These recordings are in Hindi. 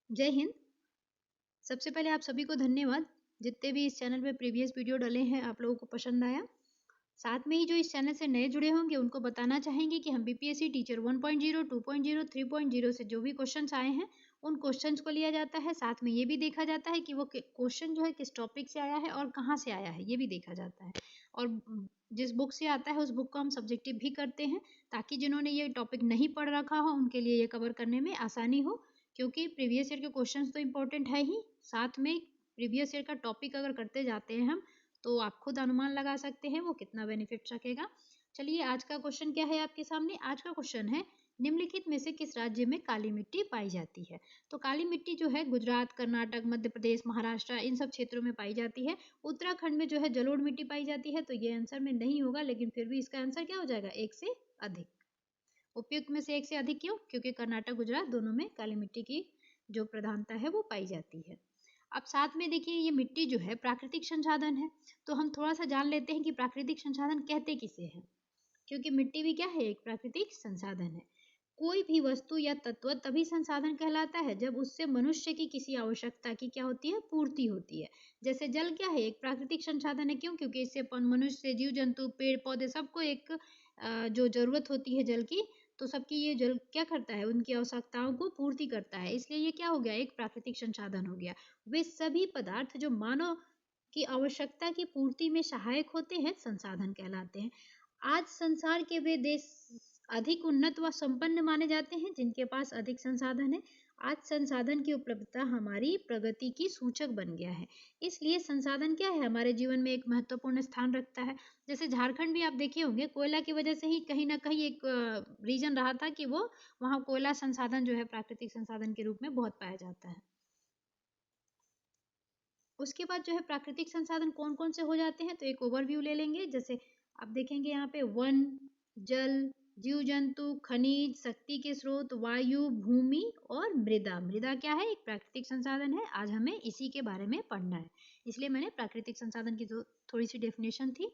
जय हिंद। सबसे पहले आप सभी को धन्यवाद। जितने भी इस चैनल पे प्रीवियस वीडियो डले हैं आप लोगों को पसंद आया। साथ में ही जो इस चैनल से नए जुड़े होंगे उनको बताना चाहेंगे कि हम बीपीएससी टीचर 1.0, 2.0, 3.0 से जो भी क्वेश्चंस आए हैं उन क्वेश्चंस को लिया जाता है। साथ में ये भी देखा जाता है कि वो क्वेश्चन जो है किस टॉपिक से आया है और कहाँ से आया है, ये भी देखा जाता है। और जिस बुक से आता है उस बुक को हम सब्जेक्टिव भी करते हैं ताकि जिन्होंने ये टॉपिक नहीं पढ़ रखा हो उनके लिए ये कवर करने में आसानी हो, क्योंकि प्रीवियस ईयर के क्वेश्चंस तो इम्पोर्टेंट है ही, साथ में प्रीवियस ईयर का टॉपिक अगर करते जाते हैं हम तो आप खुद अनुमान लगा सकते हैं वो कितना बेनिफिट रखेगा। चलिए आज का क्वेश्चन क्या है आपके सामने। आज का क्वेश्चन है निम्नलिखित में से किस राज्य में काली मिट्टी पाई जाती है। तो काली मिट्टी जो है गुजरात, कर्नाटक, मध्य प्रदेश, महाराष्ट्र इन सब क्षेत्रों में पाई जाती है। उत्तराखंड में जो है जलोढ़ मिट्टी पाई जाती है, तो ये आंसर में नहीं होगा, लेकिन फिर भी इसका आंसर क्या हो जाएगा, एक से अधिक। उपयुक्त में से एक से अधिक क्यों? क्योंकि कर्नाटक, गुजरात दोनों में काली मिट्टी की जो प्रधानता है वो पाई जाती है। अब साथ में देखिए ये मिट्टी जो है प्राकृतिक संसाधन है, तो हम थोड़ा सा जान लेते हैं कि प्राकृतिक संसाधन कहते किसे हैं। क्योंकि मिट्टी भी क्या है, एक प्राकृतिक संसाधन है। कोई भी वस्तु या तत्व तभी संसाधन कहलाता है जब उससे मनुष्य की किसी आवश्यकता की क्या होती है, पूर्ति होती है। जैसे जल क्या है, एक प्राकृतिक संसाधन है। क्यों? क्योंकि इससे मनुष्य, जीव जंतु, पेड़ पौधे सबको एक जो जरूरत होती है जल की, तो सबकी ये जल क्या करता है, उनकी आवश्यकताओं को पूर्ति करता है, इसलिए ये क्या हो गया, एक प्राकृतिक संसाधन हो गया। वे सभी पदार्थ जो मानव की आवश्यकता की पूर्ति में सहायक होते हैं संसाधन कहलाते हैं। आज संसार के वे देश अधिक उन्नत व संपन्न माने जाते हैं जिनके पास अधिक संसाधन है। आज संसाधन की उपलब्धता हमारी प्रगति की सूचक बन गया है, इसलिए संसाधन क्या है, हमारे जीवन में एक महत्वपूर्ण स्थान रखता है। जैसे झारखंड भी आप देखे होंगे, कोयला की वजह से ही कहीं ना कहीं एक रीजन रहा था कि वो वहाँ कोयला संसाधन जो है प्राकृतिक संसाधन के रूप में बहुत पाया जाता है। उसके बाद जो है प्राकृतिक संसाधन कौन कौन से हो जाते हैं, तो एक ओवरव्यू ले लेंगे। जैसे आप देखेंगे यहाँ पे वन, जल, जीव जंतु, खनिज, शक्ति के स्रोत, वायु, भूमि और मृदा। मृदा क्या है, एक प्राकृतिक संसाधन है। आज हमें इसी के बारे में पढ़ना है, इसलिए मैंने प्राकृतिक संसाधन की जो थोड़ी सी डेफिनेशन थी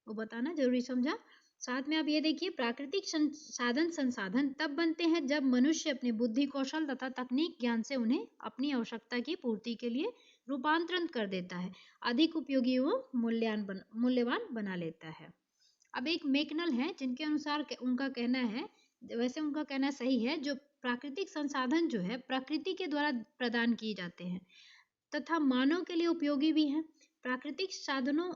वो बताना जरूरी समझा। साथ में आप ये देखिए प्राकृतिक संसाधन तब बनते हैं जब मनुष्य अपनी बुद्धि, कौशल तथा तकनीक ज्ञान से उन्हें अपनी आवश्यकता की पूर्ति के लिए रूपांतरण कर देता है, अधिक उपयोगी व मूल्यवान बना लेता है। अब एक मैकनल है जिनके अनुसार उनका कहना है, वैसे उनका कहना सही है, जो प्राकृतिक संसाधन जो है प्रकृति के द्वारा प्रदान किए जाते हैं तथा मानव के लिए उपयोगी भी हैं। प्राकृतिक साधनों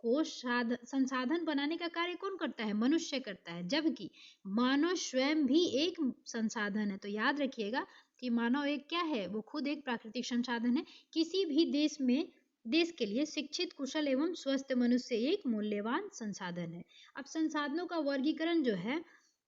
को संसाधन बनाने का कार्य कौन करता है, मनुष्य करता है, जबकि मानव स्वयं भी एक संसाधन है। तो याद रखिएगा कि मानव एक क्या है, वो खुद एक प्राकृतिक संसाधन है। किसी भी देश के लिए शिक्षित, कुशल एवं स्वस्थ मनुष्य एक मूल्यवान संसाधन है। अब संसाधनों का वर्गीकरण जो है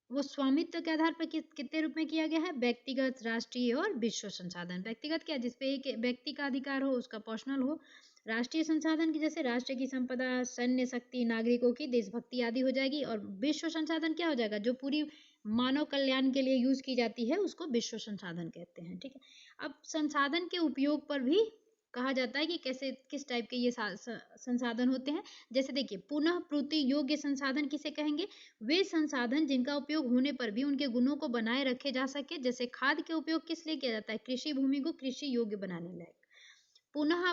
वो स्वामित्व के आधार पर कितने रूप में किया गया है, व्यक्तिगत, राष्ट्रीय और विश्व संसाधन। व्यक्तिगत क्या, जिसपे एक व्यक्ति का अधिकार हो, उसका पर्सनल हो। राष्ट्रीय संसाधन की जैसे राष्ट्र की संपदा, सैन्य शक्ति, नागरिकों की देशभक्ति आदि हो जाएगी। और विश्व संसाधन क्या हो जाएगा, जो पूरी मानव कल्याण के लिए यूज की जाती है उसको विश्व संसाधन कहते हैं। ठीक है, अब संसाधन के उपयोग पर भी कहा जाता है कि कैसे, किस टाइप के ये संसाधन होते हैं। जैसे देखिए पुनः पूर्ति योग्य संसाधन किसे कहेंगे, वे संसाधन जिनका उपयोग होने पर भी उनके गुणों को बनाए रखे जा सके। जैसे खाद के उपयोग किस लिए किया जाता है, कृषि भूमि को कृषि योग्य बनाने लायक। पुनः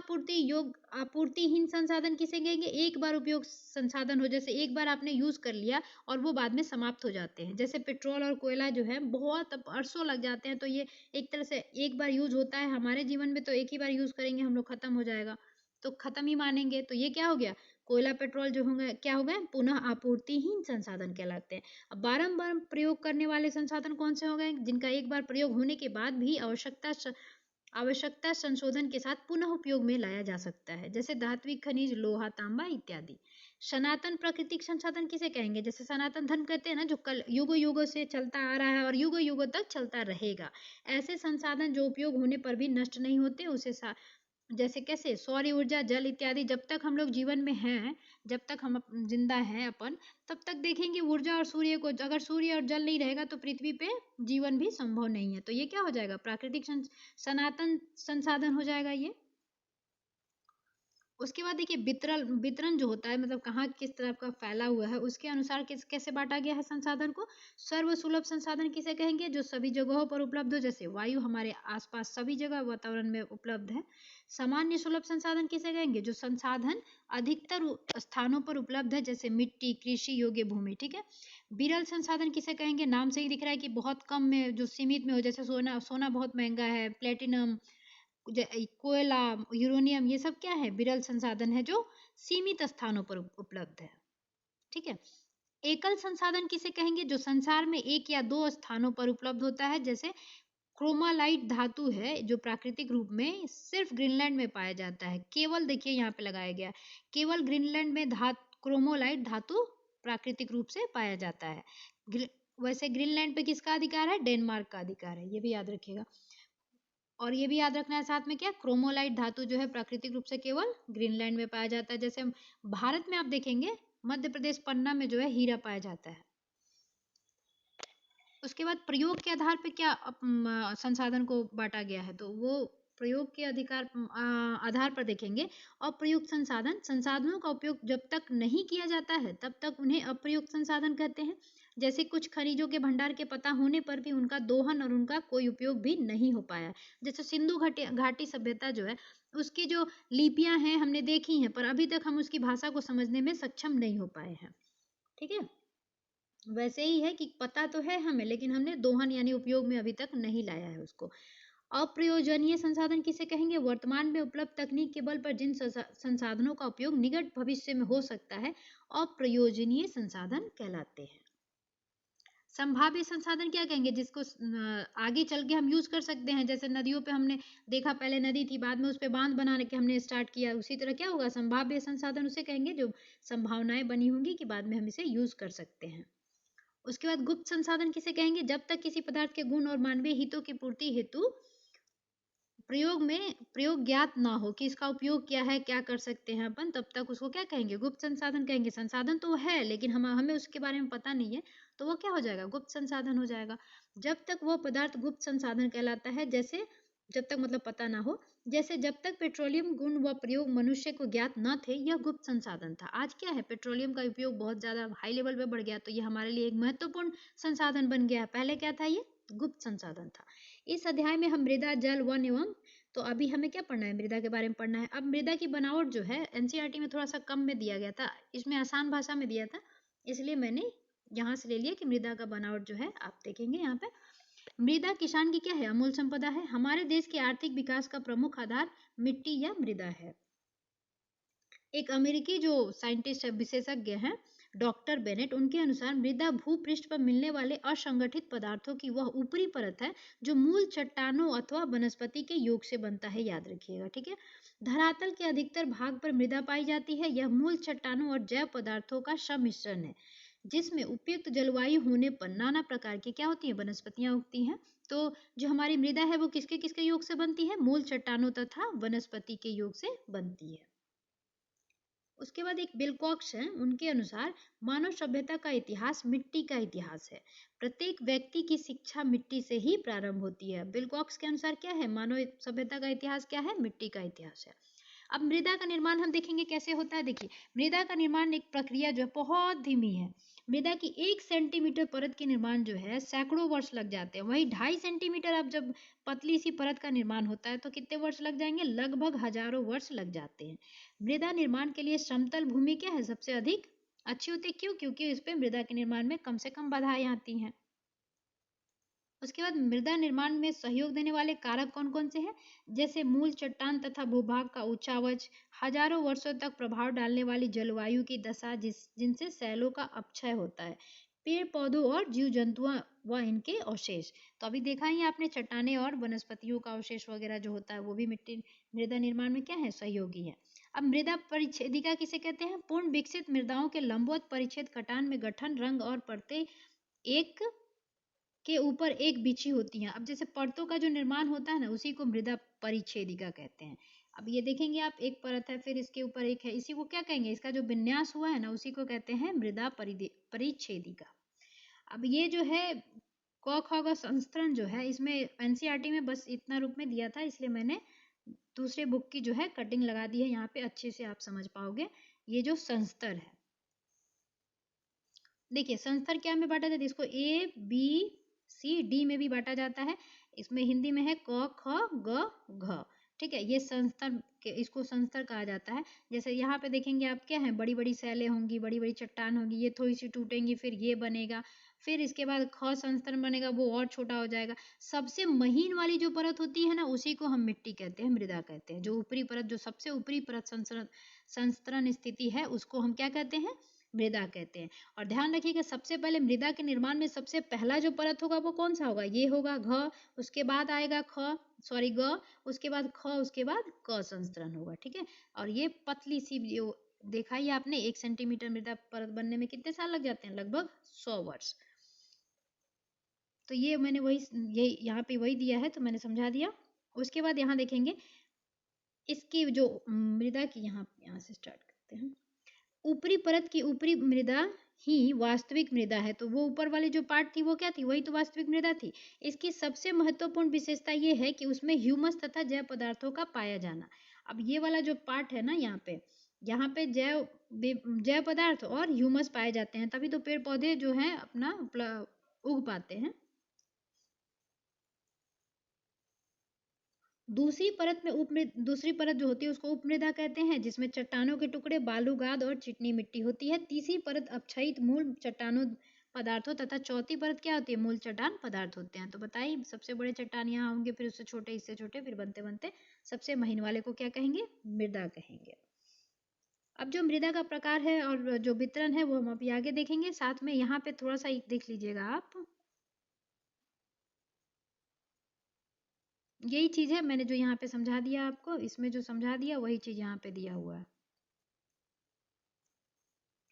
आपूर्तिहीन संसाधन किसे कहेंगे, एक बार उपयोग संसाधन हो, जैसे एक बार आपने यूज कर लिया और वो बाद में समाप्त हो जाते हैं। जैसे पेट्रोल और कोयला जो है बहुत अरसों लग जाते हैं, तो ये एक तरह से एक बार यूज होता है। हमारे जीवन में तो एक ही बार यूज करेंगे हम लोग, खत्म हो जाएगा तो खत्म ही मानेंगे। तो ये क्या हो गया, कोयला, पेट्रोल जो होंगे क्या हो गए, पुनः आपूर्तिहीन संसाधन कहलाते हैं। अब बारंबार प्रयोग करने वाले संसाधन कौन से हो गए, जिनका एक बार प्रयोग होने के बाद भी आवश्यकता संशोधन के साथ पुनः उपयोग में लाया जा सकता है। जैसे धात्विक खनिज, लोहा, तांबा इत्यादि। सनातन प्राकृतिक संसाधन किसे कहेंगे, जैसे सनातन धर्म कहते हैं ना, जो कल युगों युगों से चलता आ रहा है और युगों युगों तक चलता रहेगा। ऐसे संसाधन जो उपयोग होने पर भी नष्ट नहीं होते, उसे जैसे कैसे, सौर ऊर्जा, जल इत्यादि। जब तक हम लोग जीवन में हैं, जब तक हम जिंदा हैं अपन, तब तक देखेंगे ऊर्जा और सूर्य को, अगर सूर्य और जल नहीं रहेगा तो पृथ्वी पे जीवन भी संभव नहीं है। तो ये क्या हो जाएगा, प्राकृतिक सनातन संसाधन हो जाएगा ये। उसके बाद देखिए वितरण वितरण जो होता है, मतलब कहाँ किस तरह का फैला हुआ है, उसके अनुसार कैसे बांटा गया है संसाधन को। सर्वसुलभ संसाधन किसे कहेंगे? जो सभी जगहों पर उपलब्ध हो, जैसे वायु हमारे आसपास सभी जगह वातावरण में उपलब्ध है। सामान्य सुलभ संसाधन किसे कहेंगे? जो संसाधन अधिकतर स्थानों पर उपलब्ध है, जैसे मिट्टी, कृषि योग्य भूमि, ठीक है। विरल संसाधन किसे कहेंगे? नाम से ही दिख रहा है कि बहुत कम में, जो सीमित में हो, जैसे सोना, सोना बहुत महंगा है, प्लेटिनम, कोयला, यूरेनियम, ये सब क्या है? विरल संसाधन है जो सीमित स्थानों पर उपलब्ध है, ठीक है। एकल संसाधन किसे कहेंगे? जो संसार में एक या दो स्थानों पर उपलब्ध होता है, जैसे क्रोमालाइट धातु है जो प्राकृतिक रूप में सिर्फ ग्रीनलैंड में पाया जाता है। केवल देखिए यहाँ पे लगाया गया, केवल ग्रीनलैंड में क्रोमोलाइट धातु प्राकृतिक रूप से पाया जाता है। वैसे ग्रीनलैंड पे किसका अधिकार है? डेनमार्क का अधिकार है, ये भी याद रखिएगा। और ये भी याद रखना है साथ में, क्या क्रोमोलाइट धातु जो है प्राकृतिक रूप से केवल ग्रीनलैंड में पाया जाता है। जैसे भारत में आप देखेंगे मध्य प्रदेश पन्ना में जो है हीरा पाया जाता है। उसके बाद प्रयोग के आधार पे क्या संसाधन को बांटा गया है, तो वो प्रयोग के आधार पर देखेंगे। अप्रयुक्त संसाधन, संसाधनों का उपयोग जब तक नहीं किया जाता है तब तक उन्हें अप्रयुक्त संसाधन कहते हैं। जैसे कुछ खनिजों के भंडार के पता होने पर भी उनका दोहन और उनका कोई उपयोग भी नहीं हो पाया। जैसे सिंधु घाटी सभ्यता जो है, उसकी जो लिपियां हैं हमने देखी हैं, पर अभी तक हम उसकी भाषा को समझने में सक्षम नहीं हो पाए हैं, ठीक है। वैसे ही है कि पता तो है हमें, लेकिन हमने दोहन यानी उपयोग में अभी तक नहीं लाया है उसको। अप्रयोजनीय संसाधन किसे कहेंगे? वर्तमान में उपलब्ध तकनीक के बल पर जिन संसाधनों का उपयोग निकट भविष्य में हो सकता है, अप्रयोजनीय संसाधन कहलाते हैं। संभाव्य संसाधन क्या कहेंगे? जिसको आगे चल के हम यूज कर सकते हैं। जैसे नदियों पे हमने देखा, पहले नदी थी, बाद में उस पे बांध बनाने के हमने स्टार्ट किया, उसी तरह क्या होगा? संभाव्य संसाधन उसे कहेंगे जो संभावनाएं बनी होंगी कि बाद में हम इसे यूज कर सकते हैं। उसके बाद गुप्त संसाधन किसे कहेंगे? जब तक किसी पदार्थ के गुण और मानवीय हितों की पूर्ति हेतु प्रयोग ज्ञात ना हो कि इसका उपयोग क्या है, क्या कर सकते हैं अपन, तब तक उसको क्या कहेंगे? गुप्त संसाधन कहेंगे। संसाधन तो है लेकिन हमें उसके बारे में पता नहीं है, तो वो क्या हो जाएगा? गुप्त संसाधन हो जाएगा। जब तक वो पदार्थ गुप्त संसाधन कहलाता है, जैसे जब तक मतलब पता ना हो, जैसे जब तक पेट्रोलियम गुण व प्रयोग मनुष्य को ज्ञात न थे, यह गुप्त संसाधन था। आज क्या है? पेट्रोलियम का उपयोग बहुत ज्यादा हाई लेवल पे बढ़ गया, तो ये हमारे लिए एक महत्वपूर्ण संसाधन बन गया। पहले क्या था? ये गुप्त संसाधन था। इस अध्याय में हम मृदा, जल, वन एवं, तो अभी हमें क्या पढ़ना है? मृदा के बारे में पढ़ना है। अब मृदा की बनावट जो है एनसीईआरटी में थोड़ा सा कम में दिया गया था, इसमें आसान भाषा में दिया था, इसलिए मैंने यहाँ से ले लिया कि मृदा का बनावट जो है आप देखेंगे यहाँ पे। मृदा किसान की क्या है? अमूल संपदा है। हमारे देश के आर्थिक विकास का प्रमुख आधार मिट्टी या मृदा है। एक अमेरिकी जो साइंटिस्ट है, विशेषज्ञ हैं, डॉक्टर बेनेट, उनके अनुसार मृदा भूपृष्ठ पर मिलने वाले असंगठित पदार्थों की वह ऊपरी परत है जो मूल चट्टानों अथवा वनस्पति के योग से बनता है। याद रखिएगा, ठीक है। धरातल के अधिकतर भाग पर मृदा पाई जाती है। यह मूल चट्टानों और जैव पदार्थों का सम्मिश्रण है जिसमें उपयुक्त जलवायु होने पर नाना प्रकार की क्या होती है? वनस्पतियां उगती हैं। तो जो हमारी मृदा है वो किसके किसके योग से बनती है? मूल चट्टानों तथा वनस्पति के योग से बनती है। उसके बाद एक विल्कॉक्स है, उनके अनुसार मानव सभ्यता का इतिहास मिट्टी का इतिहास है। प्रत्येक व्यक्ति की शिक्षा मिट्टी से ही प्रारंभ होती है। विल्कॉक्स के अनुसार क्या है? मानव सभ्यता का इतिहास क्या है? मिट्टी का इतिहास है। अब मृदा का निर्माण हम देखेंगे कैसे होता है। देखिए, मृदा का निर्माण एक प्रक्रिया जो है बहुत धीमी है। मृदा की 1 सेंटीमीटर परत के निर्माण जो है सैकड़ों वर्ष लग जाते हैं। वही 2.5 सेंटीमीटर अब जब पतली सी परत का निर्माण होता है तो कितने वर्ष लग जाएंगे? लगभग हजारों वर्ष लग जाते हैं। मृदा निर्माण के लिए समतल भूमि क्या है? सबसे अधिक अच्छी होती है। क्यों? क्योंकि इस पे मृदा के निर्माण में कम से कम बाधाएं आती हैं। उसके बाद मृदा निर्माण में सहयोग देने वाले कारक कौन कौन से हैं? जैसे मूल चट्टान तथा भूभाग का उच्चावच, हजारों वर्षों तक प्रभाव डालने वाली जलवायु की दशा जिनसे सैलों का अपक्षय होता है, पेड़ पौधों और जीव जंतुओं व इनके अवशेष। तो अभी देखा ही आपने, चट्टाने और वनस्पतियों का अवशेष वगैरह जो होता है वो भी मृदा निर्माण में क्या है? सहयोगी है। अब मृदा परिच्छेदिका किसे कहते हैं? पूर्ण विकसित मृदाओं के लंबवत परिच्छेद कटान में गठन, रंग और परतें एक के ऊपर एक बिछी होती हैं। अब जैसे परतों का जो निर्माण होता है ना, उसी को मृदा परिच्छेदिका कहते हैं। अब ये देखेंगे आप, एक परत है फिर इसके ऊपर एक है, इसी को क्या कहेंगे? इसका जो विन्यास हुआ है ना, उसी को कहते हैं मृदा परिच्छेदिका। अब ये जो है क ख ग संस्करण जो है, इसमें एनसीईआरटी में बस इतना रूप में दिया था, इसलिए मैंने दूसरे बुक की जो है कटिंग लगा दी है यहाँ पे, अच्छे से आप समझ पाओगे। ये जो संस्तर है, देखिए संस्तर क्या में बांटा जाता है, इसको ए बी सी डी में भी बांटा जाता है। इसमें हिंदी में है क ख ग घ, ठीक है। ये संस्तर इसको संस्तर कहा जाता है। जैसे यहाँ पे देखेंगे आप, क्या है, बड़ी बड़ी सैलें होंगी, बड़ी बड़ी चट्टान होगी, ये थोड़ी सी टूटेंगी, फिर ये बनेगा, फिर इसके बाद ख संस्तर बनेगा, वो और छोटा हो जाएगा। सबसे महीन वाली जो परत होती है ना, उसी को हम मिट्टी कहते हैं, मृदा कहते हैं। जो ऊपरी परत, जो सबसे ऊपरी परत संस्तरण स्थिति है, उसको हम क्या कहते हैं, मृदा कहते हैं। और ध्यान रखिएगा, सबसे पहले मृदा के निर्माण में सबसे पहला जो परत होगा वो कौन सा होगा, ये होगा घ, उसके बाद आएगा ग, उसके बाद ख, उसके बाद क संस्तरण होगा, ठीक है। और ये पतली सी जो देखा ही आपने, 1 सेंटीमीटर मृदा परत बनने में कितने साल लग जाते हैं, लगभग 100 वर्ष। तो ये मैंने वही, ये यहाँ पे वही दिया है, तो मैंने समझा दिया। उसके बाद यहाँ देखेंगे इसकी जो मृदा की, यहाँ से स्टार्ट करते हैं। ऊपरी परत की ऊपरी मृदा ही वास्तविक मृदा है। तो वो ऊपर वाली जो पार्ट थी वो क्या थी, वही तो वास्तविक मृदा थी। इसकी सबसे महत्वपूर्ण विशेषता ये है कि उसमें ह्यूमस तथा जैव पदार्थों का पाया जाना। अब ये वाला जो पार्ट है ना, यहाँ पे जैव पदार्थ और ह्यूमस पाए जाते हैं, तभी तो पेड़ पौधे जो हैं अपना उग पाते हैं। दूसरी परत जो होती है उसको उपमृदा कहते हैं, जिसमें चट्टानों के टुकड़े, बालू, गाद और चिकनी मिट्टी होती है। तीसरी परत अपक्षयित मूल चट्टानों पदार्थों तथा चौथी परत क्या होती है, मूल चट्टान पदार्थ होते हैं। तो बताइए, सबसे बड़े चट्टान यहाँ होंगे, फिर उससे छोटे, इससे छोटे, फिर बनते बनते सबसे महीन वाले को क्या कहेंगे, मृदा कहेंगे। अब जो मृदा का प्रकार है और जो वितरण है वो हम अभी आगे देखेंगे। साथ में यहाँ पे थोड़ा सा देख लीजिएगा आप, यही चीज है मैंने जो यहाँ पे समझा दिया आपको, इसमें जो समझा दिया वही चीज यहाँ पे दिया हुआ है।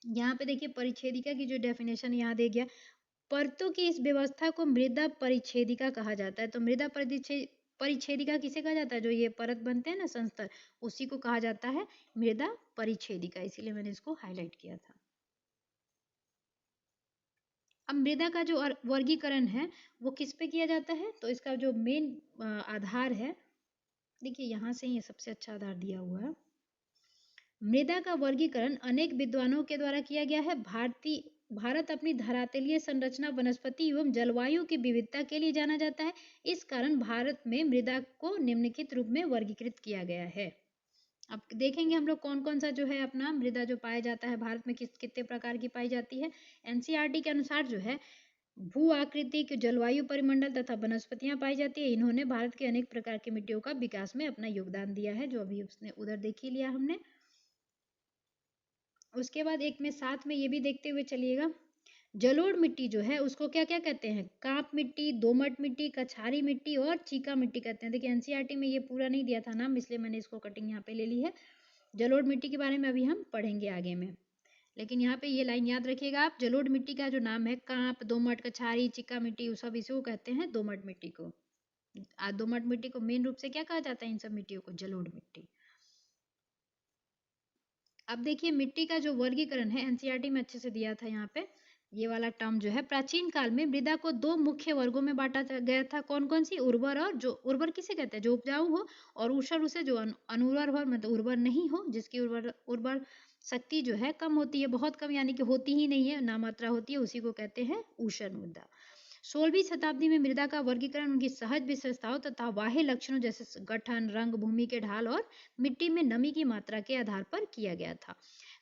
यहाँ पे देखिए परिच्छेदिका की जो डेफिनेशन यहाँ दे गया, परतों की इस व्यवस्था को मृदा परिच्छेदिका कहा जाता है। तो मृदा परिच्छेदिका किसे कहा जाता है, जो ये परत बनते हैं ना संस्तर, उसी को कहा जाता है मृदा परिच्छेदिका, इसीलिए मैंने इसको हाईलाइट किया था। अब मृदा का जो वर्गीकरण है वो किस पे किया जाता है, तो इसका जो मेन आधार है, देखिए यहाँ से ये सबसे अच्छा आधार दिया हुआ है। मृदा का वर्गीकरण अनेक विद्वानों के द्वारा किया गया है। भारत अपनी धरातलीय संरचना, वनस्पति एवं जलवायु की विविधता के लिए जाना जाता है। इस कारण भारत में मृदा को निम्नलिखित रूप में वर्गीकृत किया गया है। अब देखेंगे हम लोग कौन कौन सा जो है अपना मृदा जो पाया जाता है भारत में, कितने प्रकार की पाई जाती है। एनसीईआरटी के अनुसार जो है भू आकृतिक, जलवायु, परिमंडल तथा वनस्पतियां पाई जाती है। इन्होंने भारत के अनेक प्रकार की मिट्टियों का विकास में अपना योगदान दिया है, जो अभी उसने उधर देख ही लिया हमने। उसके बाद एक में साथ में ये भी देखते हुए चलिएगा, जलोढ़ मिट्टी जो है उसको क्या क्या कहते हैं, कांप मिट्टी, दोमट मिट्टी, कछारी मिट्टी और चीका मिट्टी कहते हैं। देखिए एनसीईआरटी में ये पूरा नहीं दिया था नाम, इसलिए मैंने इसको कटिंग यहाँ पे ले ली है। जलोढ़ मिट्टी के बारे में अभी हम पढ़ेंगे आगे में, लेकिन यहाँ पे ये लाइन याद रखिएगा आप, जलोढ़ मिट्टी का जो नाम है, कांप, दोमट, कछारी, चिका मिट्टी, वो सब इसी को कहते हैं दोमट मिट्टी को। दोमट मिट्टी को मेन रूप से क्या कहा जाता है, इन सब मिट्टियों को, जलोढ़ मिट्टी। अब देखिए मिट्टी का जो वर्गीकरण है एनसीईआरटी में अच्छे से दिया था यहाँ पे, ये वाला टर्म जो है, प्राचीन काल में मृदा को 2 मुख्य वर्गों में बांटा गया था। कौन कौन सी, उर्वर, और जो उर्वर किसे कहते हैं, जो उपजाऊ हो, और ऊषर उसे जो अनुर्वर हो, मतलब उर्वर नहीं हो, जिसकी उर्वर शक्ति जो है कम होती है, बहुत कम, यानी कि होती ही नहीं है, नामात्रा होती है, उसी को कहते हैं ऊषर मृदा। 16वीं शताब्दी में मृदा का वर्गीकरण उनकी सहज विशेषताओं तथा बाह्य लक्षणों जैसे गठन, रंग, भूमि के ढाल और मिट्टी में नमी की मात्रा के आधार पर किया गया था।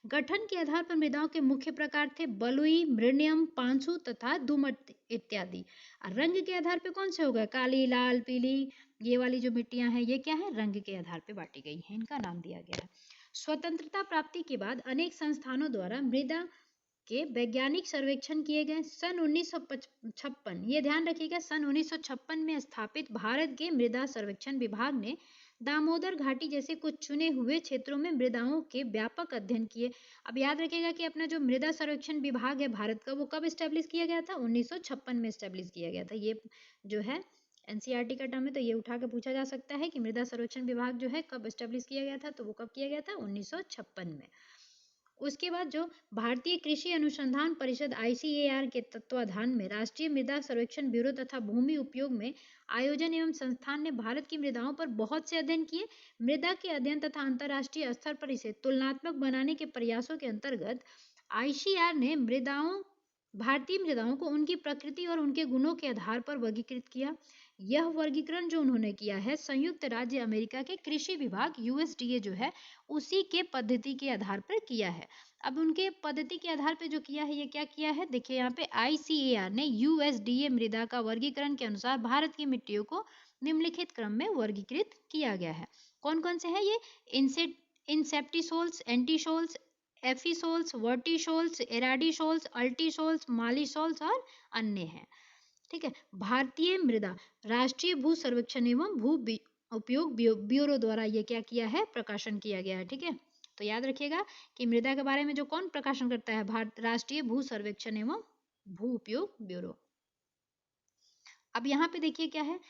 गठन के आधार पर मृदाओं के मुख्य प्रकार थे बलुई, मृण्यम, पांसु तथा दुमट इत्यादि। रंग के आधार पर कौन से हो गए, काली, लाल, पीली, ये वाली जो मिट्टियां हैं ये क्या है, रंग के आधार पर बांटी गई है, इनका नाम दिया गया है। स्वतंत्रता प्राप्ति के बाद अनेक संस्थानों द्वारा मृदा के वैज्ञानिक सर्वेक्षण किए गए। सन 1956, ये ध्यान रखिएगा, सन 1956 में स्थापित भारत के मृदा सर्वेक्षण विभाग ने दामोदर घाटी जैसे कुछ चुने हुए क्षेत्रों में मृदाओं के व्यापक अध्ययन किए। अब याद रखिएगा कि अपना जो मृदा सर्वेक्षण विभाग है भारत का, वो कब स्टैब्लिश किया गया था, 1956 में स्टैब्लिश किया गया था। ये जो है एनसीईआरटी का टर्म है, तो ये उठा के पूछा जा सकता है कि मृदा सर्वेक्षण विभाग जो है कब स्टैब्लिश किया गया था, तो वो कब किया गया था, 1956 में। उसके बाद जो भारतीय कृषि अनुसंधान परिषद ICAR के तत्वाधान में राष्ट्रीय मृदा सर्वेक्षण ब्यूरो तथा भूमि उपयोग में आयोजन एवं संस्थान ने भारत की मृदाओं पर बहुत से अध्ययन किए। मृदा के अध्ययन तथा अंतर्राष्ट्रीय स्तर पर इसे तुलनात्मक बनाने के प्रयासों के अंतर्गत ICAR ने भारतीय मृदाओं को उनकी प्रकृति और उनके गुणों के आधार पर वर्गीकृत किया। यह वर्गीकरण जो उन्होंने किया है संयुक्त राज्य अमेरिका के कृषि विभाग USDA जो है उसी के पद्धति के आधार पर किया है। अब उनके पद्धति के आधार पर जो किया है, ये क्या किया है, देखिए यहाँ पे ICAR ने USDA मृदा का वर्गीकरण के अनुसार भारत की मिट्टियों को निम्नलिखित क्रम में वर्गीकृत किया गया है। कौन कौन से है ये? इंसेप्टिसोल्स, एंटीसोल्स, एफिसोल्स, वर्टिसोल्स, एराडिसोल्स, अल्टीसोल्स, मालिसोल्स और अन्य हैं। ठीक है। भारतीय मृदा राष्ट्रीय भू सर्वेक्षण एवं भू उपयोग ब्यूरो द्वारा ये क्या किया है, प्रकाशन किया गया है। ठीक है, तो याद रखिएगा कि मृदा के बारे में जो कौन प्रकाशन करता है, भारत राष्ट्रीय भू सर्वेक्षण एवं भू उपयोग ब्यूरो। अब यहाँ पे देखिए क्या है,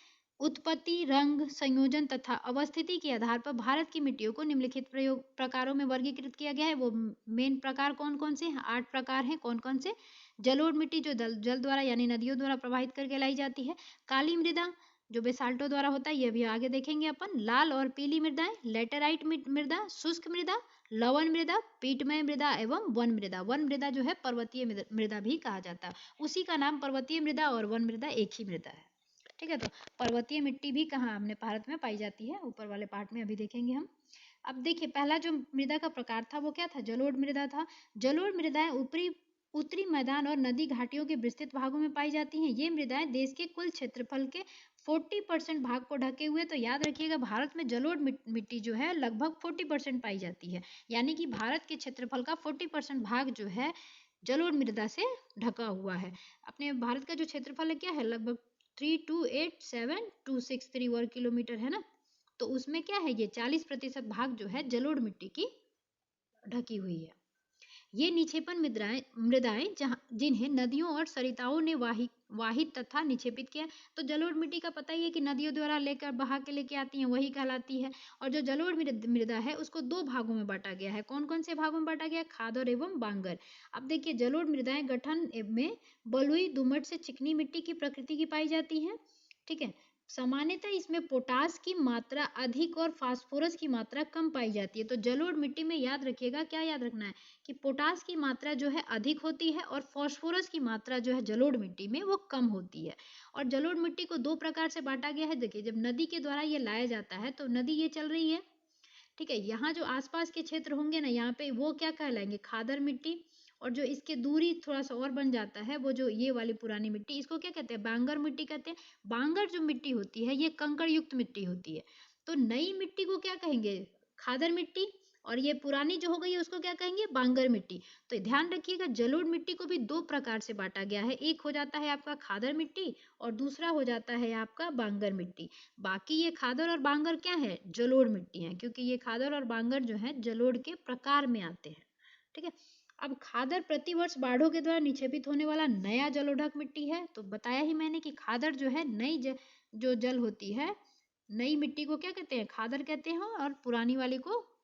उत्पत्ति, रंग, संयोजन तथा अवस्थिति के आधार पर भारत की मिट्टियों को निम्नलिखित प्रकारों में वर्गीकृत किया गया है। वो मेन प्रकार कौन कौन से हैं? 8 प्रकार हैं। कौन कौन से? जलोढ़ मिट्टी जो जल द्वारा यानी नदियों द्वारा प्रवाहित करके लाई जाती है। काली मृदा जो बेसाल्टो द्वारा होता है, ये भी आगे देखेंगे अपन। लाल और पीली मृदाएं, लेटेराइट मृदा, शुष्क मृदा, लवण मृदा, पीटमय मृदा एवं वन मृदा। वन मृदा जो है पर्वतीय मृदा भी कहा जाता है, उसी का नाम पर्वतीय मृदा और वन मृदा एक ही मृदा है। ठीक है, तो पर्वतीय मिट्टी भी कहाँ अपने भारत में पाई जाती है, ऊपर वाले पार्ट में अभी देखेंगे हम। अब देखिए पहला जो मृदा का प्रकार था वो क्या था? जलोढ़ मृदा था। जलोढ़ मृदाएं उत्तरी मैदान और नदी घाटियों के विस्तृत भागों में पाई जाती हैं। ये मृदाएं देश के कुल क्षेत्रफल के 40% भाग को ढके हुए। तो याद रखिएगा भारत में जलोढ़ मिट्टी जो है लगभग 40% पाई जाती है, यानी कि भारत के क्षेत्रफल का 40% भाग जो है जलोढ़ मृदा से ढका हुआ है। अपने भारत का जो क्षेत्रफल है क्या है, लगभग 3287,263 वर्ग किलोमीटर है ना, तो उसमें क्या है, ये 40% भाग जो है जलोढ़ मिट्टी की ढकी हुई है। ये निक्षेपण मृदाएं जिन्हें नदियों और सरिताओं ने वाहित तथा निक्षेपित किया। तो जलोढ़ मिट्टी का पता ही है कि नदियों द्वारा लेकर बहा के लेके आती हैं, वही कहलाती है। और जो जलोढ़ मृदा है उसको 2 भागों में बांटा गया है। कौन कौन से भागों में बांटा गया? खादर एवं बांगर। अब देखिए जलोढ़ मृदाएं गठन में बलुई, दोमट से चिकनी मिट्टी की प्रकृति की पाई जाती है। ठीक है, सामान्यतः इसमें पोटास की मात्रा अधिक और फास्फोरस की मात्रा कम पाई जाती है। तो जलोढ़ मिट्टी में याद रखिएगा, क्या याद रखना है कि पोटास की मात्रा जो है अधिक होती है और फास्फोरस की मात्रा जो है जलोढ़ मिट्टी में वो कम होती है। और जलोढ़ मिट्टी को 2 प्रकार से बांटा गया है। देखिए जब नदी के द्वारा ये लाया जाता है, तो नदी ये चल रही है, ठीक है, यहाँ जो आसपास के क्षेत्र होंगे ना, यहाँ पे वो क्या कहलाएंगे? खादर मिट्टी। और जो इसके दूरी थोड़ा सा और बन जाता है, वो जो ये वाली पुरानी मिट्टी, इसको क्या कहते हैं? बांगर मिट्टी कहते हैं। बांगर जो मिट्टी होती है ये कंकड़ युक्त मिट्टी होती है। तो नई मिट्टी को क्या कहेंगे? खादर मिट्टी। और ये पुरानी जो हो गई है उसको क्या कहेंगे? बांगर मिट्टी। तो ध्यान रखिएगा जलोढ़ मिट्टी को भी 2 प्रकार से बांटा गया है। एक हो जाता है आपका खादर मिट्टी और दूसरा हो जाता है आपका बांगर मिट्टी। बाकी ये खादर और बांगर क्या है? जलोढ़ मिट्टी है, क्योंकि ये खादर और बांगर जो है जलोढ़ के प्रकार में आते हैं। ठीक है, अब खादर प्रतिवर्ष बाढ़ों के द्वारा निक्षेपित होने वाला नया जलोढ़क मिट्टी है। तो बताया ही मैंने कि खादर जो है नई जो जल होती है, नई मिट्टी को क्या कहते हैं? खादर कहते हैं, और पुरानी वाली को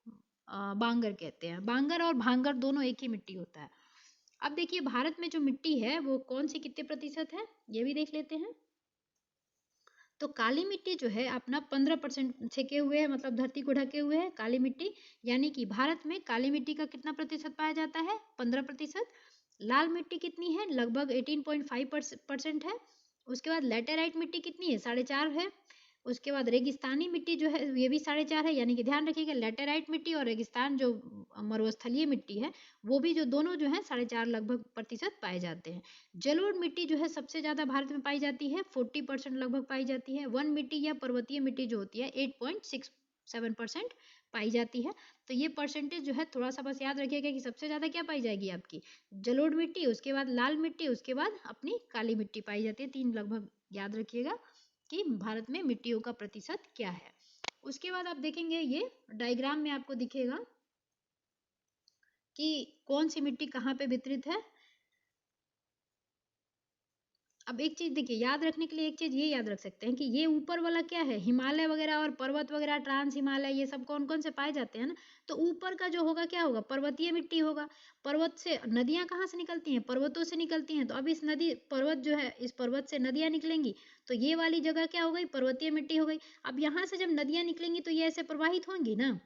बांगर कहते हैं। बांगर और भांगर दोनों एक ही मिट्टी होता है। अब देखिए भारत में जो मिट्टी है वो कौन सी कितने प्रतिशत है, ये भी देख लेते हैं। तो काली मिट्टी जो है अपना 15% छेके हुए है, मतलब धरती को ढके हुए है काली मिट्टी। यानी कि भारत में काली मिट्टी का कितना प्रतिशत पाया जाता है? 15%। लाल मिट्टी कितनी है? लगभग 18.5% है। उसके बाद लेटेराइट मिट्टी कितनी है? 4.5 है। उसके बाद रेगिस्तानी मिट्टी जो है ये भी 4.5 है। यानी कि ध्यान रखिएगा लेटेराइट मिट्टी और रेगिस्तान जो मरुस्थलीय मिट्टी है वो भी जो दोनों जो है 4.5 लगभग प्रतिशत पाए जाते हैं। जलोढ़ मिट्टी जो है सबसे ज्यादा भारत में पाई जाती है, 40% लगभग पाई जाती है। वन मिट्टी या पर्वतीय मिट्टी जो होती है 8.67% पाई जाती है। तो ये परसेंटेज जो है थोड़ा सा बस याद रखिएगा कि सबसे ज्यादा क्या पाई जाएगी? आपकी जलोढ़ मिट्टी, उसके बाद लाल मिट्टी, उसके बाद अपनी काली मिट्टी पाई जाती है। 3 लगभग याद रखिएगा कि भारत में मिट्टियों का प्रतिशत क्या है। उसके बाद आप देखेंगे ये डायग्राम में आपको दिखेगा कि कौन सी मिट्टी कहाँ पे वितरित है। अब एक चीज देखिए, याद रखने के लिए एक चीज ये याद रख सकते हैं कि ये ऊपर वाला क्या है, हिमालय वगैरह और पर्वत वगैरह, ट्रांस हिमालय, ये सब कौन कौन से पाए जाते हैं ना। तो ऊपर का जो होगा क्या होगा, पर्वतीय मिट्टी होगा। पर्वत से नदियां कहाँ से निकलती हैं, पर्वतों से निकलती हैं। तो अब इस नदी पर्वत जो है, इस पर्वत से नदियां निकलेंगी, तो ये वाली जगह क्या हो गई, पर्वतीय मिट्टी हो गई। अब यहाँ से जब नदियां निकलेंगी तो ये ऐसे प्रवाहित होंगी ना,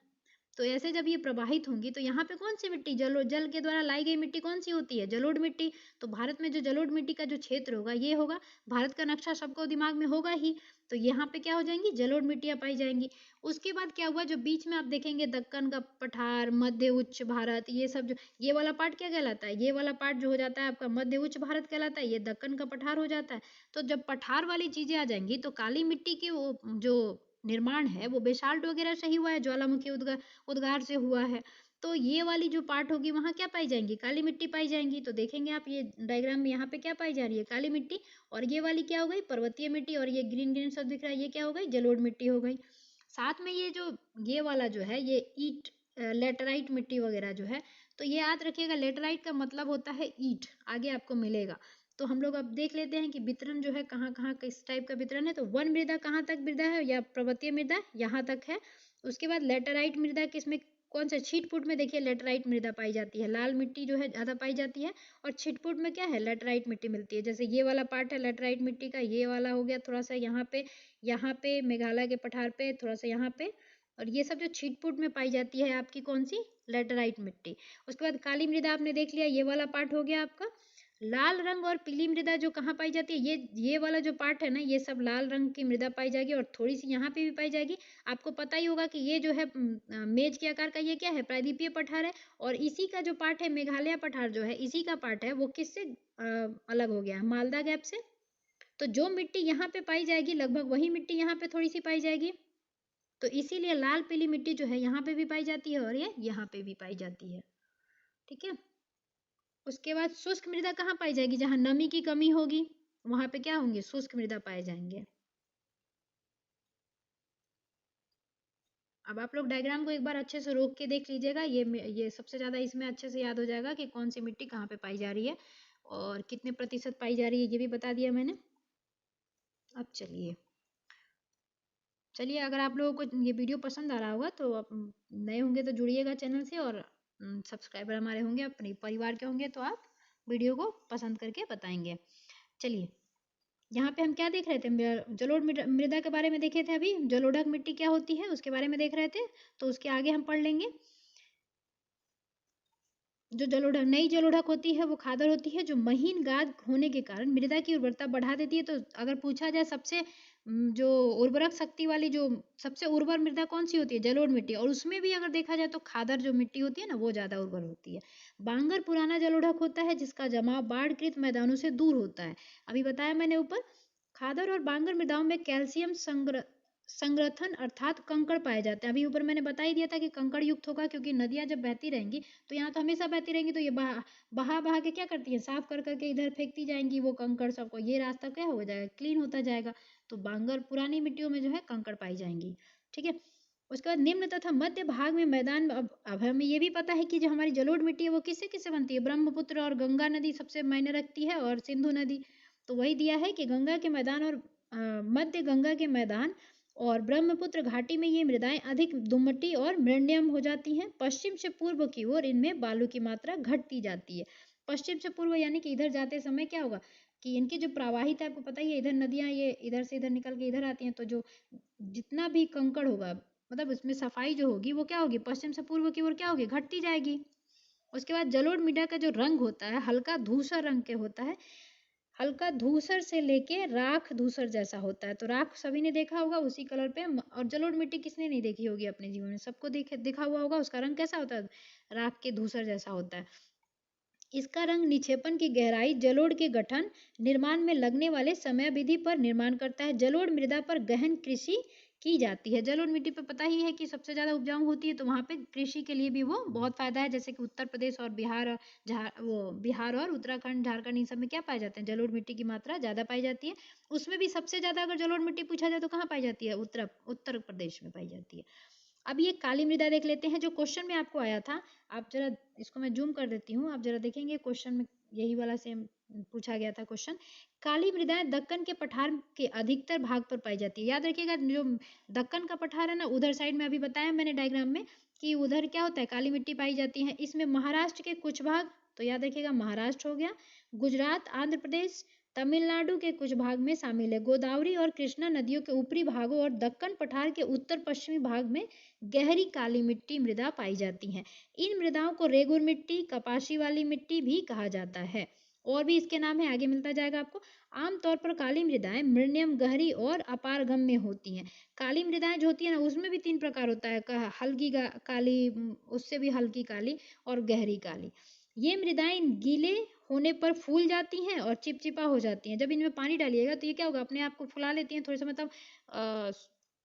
तो ऐसे जब ये प्रवाहित होंगी तो यहाँ पे कौन सी मिट्टी, जल के द्वारा लाई गई मिट्टी कौन सी होती है, जलोढ़ मिट्टी। तो भारत में जो जलोढ़ मिट्टी का जो क्षेत्र होगा ये होगा। भारत का नक्शा सबको दिमाग में होगा ही, तो यहाँ पे क्या हो जाएंगी, जलोढ़ मिट्टियां पाई जाएंगी। उसके बाद क्या हुआ, जो बीच में आप देखेंगे दक्कन का पठार, मध्य उच्च भारत, ये सब जो, ये वाला पार्ट क्या कहलाता है, ये वाला पार्ट जो हो जाता है आपका मध्य उच्च भारत कहलाता है, ये दक्कन का पठार हो जाता है। तो जब पठार वाली चीजें आ जाएंगी तो काली मिट्टी की वो जो निर्माण है वो बेसाल्ट वगैरह से ही हुआ है, ज्वालामुखी उद्गार से हुआ है। तो ये वाली जो पार्ट होगी वहां क्या पाई जाएंगी, काली मिट्टी पाई जाएंगी। तो देखेंगे आप ये डायग्राम में यहाँ पे क्या पाई जा रही है, काली मिट्टी। और ये वाली क्या हो गई, पर्वतीय मिट्टी। और ये ग्रीन ग्रीन सब दिख रहा है, ये क्या हो गई, जलोढ़ मिट्टी हो गई। साथ में ये जो ये वाला जो है, ये ईट लेटराइट मिट्टी वगैरह जो है, तो ये याद रखिएगा, लेटराइट का मतलब होता है ईट, आगे आपको मिलेगा। तो हम लोग अब देख लेते हैं कि वितरण जो है कहाँ कहाँ किस टाइप का वितरण है। तो वन मृदा कहाँ तक मृदा है, या पर्वतीय मृदा यहाँ तक है। उसके बाद लेटराइट मृदा किसमें, कौन सा, छिटपुट में देखिए लेटराइट मृदा पाई जाती है, लाल मिट्टी जो है ज्यादा पाई जाती है। और छिटपुट में क्या है, लेटराइट मिट्टी मिलती है। जैसे ये वाला पार्ट है लेटराइट मिट्टी का, ये वाला हो गया थोड़ा सा यहाँ पे मेघालय के पठार पे थोड़ा सा यहाँ पे। और ये सब जो छिटपुट में पाई जाती है आपकी कौन सी, लेटराइट मिट्टी। उसके बाद काली मृदा आपने देख लिया, ये वाला पार्ट हो गया आपका। लाल रंग और पीली मृदा जो कहाँ पाई जाती है, ये वाला जो पार्ट है ना, ये सब लाल रंग की मृदा पाई जाएगी। और थोड़ी सी यहाँ पे भी पाई जाएगी। आपको पता ही होगा कि ये जो है मेज के आकार का, ये क्या है, प्रायद्वीपीय पठार है। और इसी का जो पार्ट है मेघालय पठार जो है, इसी का पार्ट है, वो किससे अलग हो गया, मालदा गैप से। तो जो मिट्टी यहाँ पे पाई जाएगी लगभग वही मिट्टी यहाँ पे थोड़ी सी पाई जाएगी। तो इसीलिए लाल पीली मिट्टी जो है यहाँ पे भी पाई जाती है और ये यहाँ पे भी पाई जाती है। ठीक है। उसके बाद शुष्क मृदा कहाँ पाई जाएगी, जहाँ नमी की कमी होगी वहां पे क्या होंगे, शुष्क मृदा पाए जाएंगे। अब आप लोग डायग्राम को एक बार अच्छे से रोक के देख लीजिएगा, ये सबसे ज्यादा इसमें अच्छे से याद हो जाएगा कि कौन सी मिट्टी कहाँ पे पाई जा रही है और कितने प्रतिशत पाई जा रही है, ये भी बता दिया मैंने। अब चलिए चलिए, अगर आप लोगों को ये वीडियो पसंद आ रहा होगा तो आप नए होंगे तो जुड़िएगा चैनल से, और सब्सक्राइबर हमारे होंगे, अपने परिवार के होंगे, तो आप वीडियो को पसंद करके बताएंगे। चलिए, यहाँ पे हम क्या देख रहे थे, जलोढ़ मृदा के बारे में देखे थे अभी, जलोढ़क मिट्टी क्या होती है उसके बारे में देख रहे थे। तो उसके आगे हम पढ़ लेंगे। जो जलोढ़क, नई जलोढ़क होती है वो खादर होती है, जो महीन गाद होने के कारण मृदा की उर्वरता बढ़ा देती है। तो अगर पूछा जाए सबसे जो उर्वरक शक्ति वाली, जो सबसे उर्वर मृदा कौन सी होती है, जलोढ़ मिट्टी। और उसमें भी अगर देखा जाए तो खादर जो मिट्टी होती है ना, वो ज्यादा उर्वर होती है। बांगर पुराना जलोढ़क होता है जिसका जमाव बाढ़कृत मैदानों से दूर होता है। अभी बताया मैंने ऊपर। खादर और बांगर मृदाओं में कैल्शियम संग्रथन अर्थात कंकड़ पाए जाते हैं। अभी ऊपर मैंने बता ही दिया था कि कंकड़ युक्त होगा, क्योंकि नदियां जब बहती रहेंगी तो यहाँ तो हमेशा बहती रहेंगी, तो ये बहा बहा के क्या करती है, साफ कर करके इधर फेंकती जाएंगी वो कंकड़ सबको, ये रास्ता क्या हो जाएगा, क्लीन होता जाएगा। तो बांगर पुरानी मिट्टियों में जो है कंकड़ पाई जाएंगी। ठीक है। उसके बाद निम्न तथा मध्य भाग में मैदान, अब हमें ये भी पता है कि जो हमारी जलोढ़ मिट्टी है वो किससे किससे बनती है, ब्रह्मपुत्र और गंगा नदी सबसे मायने रखती है, और सिंधु नदी। तो वही दिया है कि गंगा के मैदान और मध्य गंगा के मैदान और ब्रह्मपुत्र घाटी में ये मृदाएं अधिक दुमटी और मृण्यम हो जाती हैं। पश्चिम से पूर्व की ओर इनमें बालू की मात्रा घटती जाती है। पश्चिम से पूर्व यानी कि इधर जाते समय क्या होगा कि इनकी जो प्रवाहित है, आपको पता ही है, इधर नदियां ये इधर से इधर निकल के इधर आती हैं, तो जो जितना भी कंकड़ होगा, मतलब उसमें सफाई जो होगी वो क्या होगी, पश्चिम से पूर्व की ओर क्या होगी, घटती जाएगी। उसके बाद जलोढ़ मृदा का जो रंग होता है हल्का धूसर रंग के होता है, हल्का धूसर से लेके राख धूसर जैसा होता है। तो राख सभी ने देखा होगा उसी कलर पे, और जलोढ़ मिट्टी किसने नहीं देखी होगी अपने जीवन में, सबको देखा हुआ होगा। उसका रंग कैसा होता है, राख के धूसर जैसा होता है। इसका रंग निक्षेपण की गहराई, जलोढ़ के गठन, निर्माण में लगने वाले समय विधि पर निर्माण करता है। जलोढ़ मृदा पर गहन कृषि की जाती है। जलोढ़ मिट्टी पे पता ही है कि सबसे ज्यादा उपजाऊ होती है, तो वहां पे कृषि के लिए भी वो बहुत फायदा है। जैसे कि उत्तर प्रदेश और बिहार और उत्तराखंड, झारखंड, इन सब में क्या पाए जाते हैं, जलोढ़ मिट्टी की मात्रा ज्यादा पाई जाती है। उसमें भी सबसे ज्यादा अगर जलोढ़ मिट्टी पूछा जाए तो कहाँ पाई जाती है, उत्तर प्रदेश में पाई जाती है। अब ये काली मृदा देख लेते हैं, जो क्वेश्चन में आपको आया था। आप जरा इसको मैं जूम कर देती हूँ, आप जरा देखेंगे क्वेश्चन में यही वाला सेम पूछा गया था क्वेश्चन। काली मृदाएं दक्कन के पठार के अधिकतर भाग पर पाई जाती है। याद रखिएगा, जो दक्कन का पठार है ना, उधर साइड में अभी बताया मैंने डायग्राम में कि उधर क्या होता है, काली मिट्टी पाई जाती है। इसमें महाराष्ट्र के कुछ भाग, तो याद रखिएगा महाराष्ट्र हो गया, गुजरात, आंध्र प्रदेश, तमिलनाडु के कुछ भाग में शामिल है। गोदावरी और कृष्णा नदियों के ऊपरी भागों और दक्कन पठार के उत्तर पश्चिमी भाग में गहरी काली मिट्टी मृदा पाई जाती है। इन मृदाओं को रेगुर मिट्टी, कपाशी वाली मिट्टी भी कहा जाता है। और भी इसके नाम है, आगे मिलता जाएगा आपको। आमतौर पर काली मृदाएं मृण्यम, गहरी और अपारगम्य होती हैं। काली मृदाएं जो होती है ना, उसमें भी 3 प्रकार होता है, हल्की काली, उससे भी हल्की काली और गहरी काली। ये मृदाएं गीले होने पर फूल जाती हैं और चिपचिपा हो जाती हैं। जब इनमें पानी डालिएगा तो ये क्या होगा, अपने आप को फुला लेती हैं, थोड़े से मतलब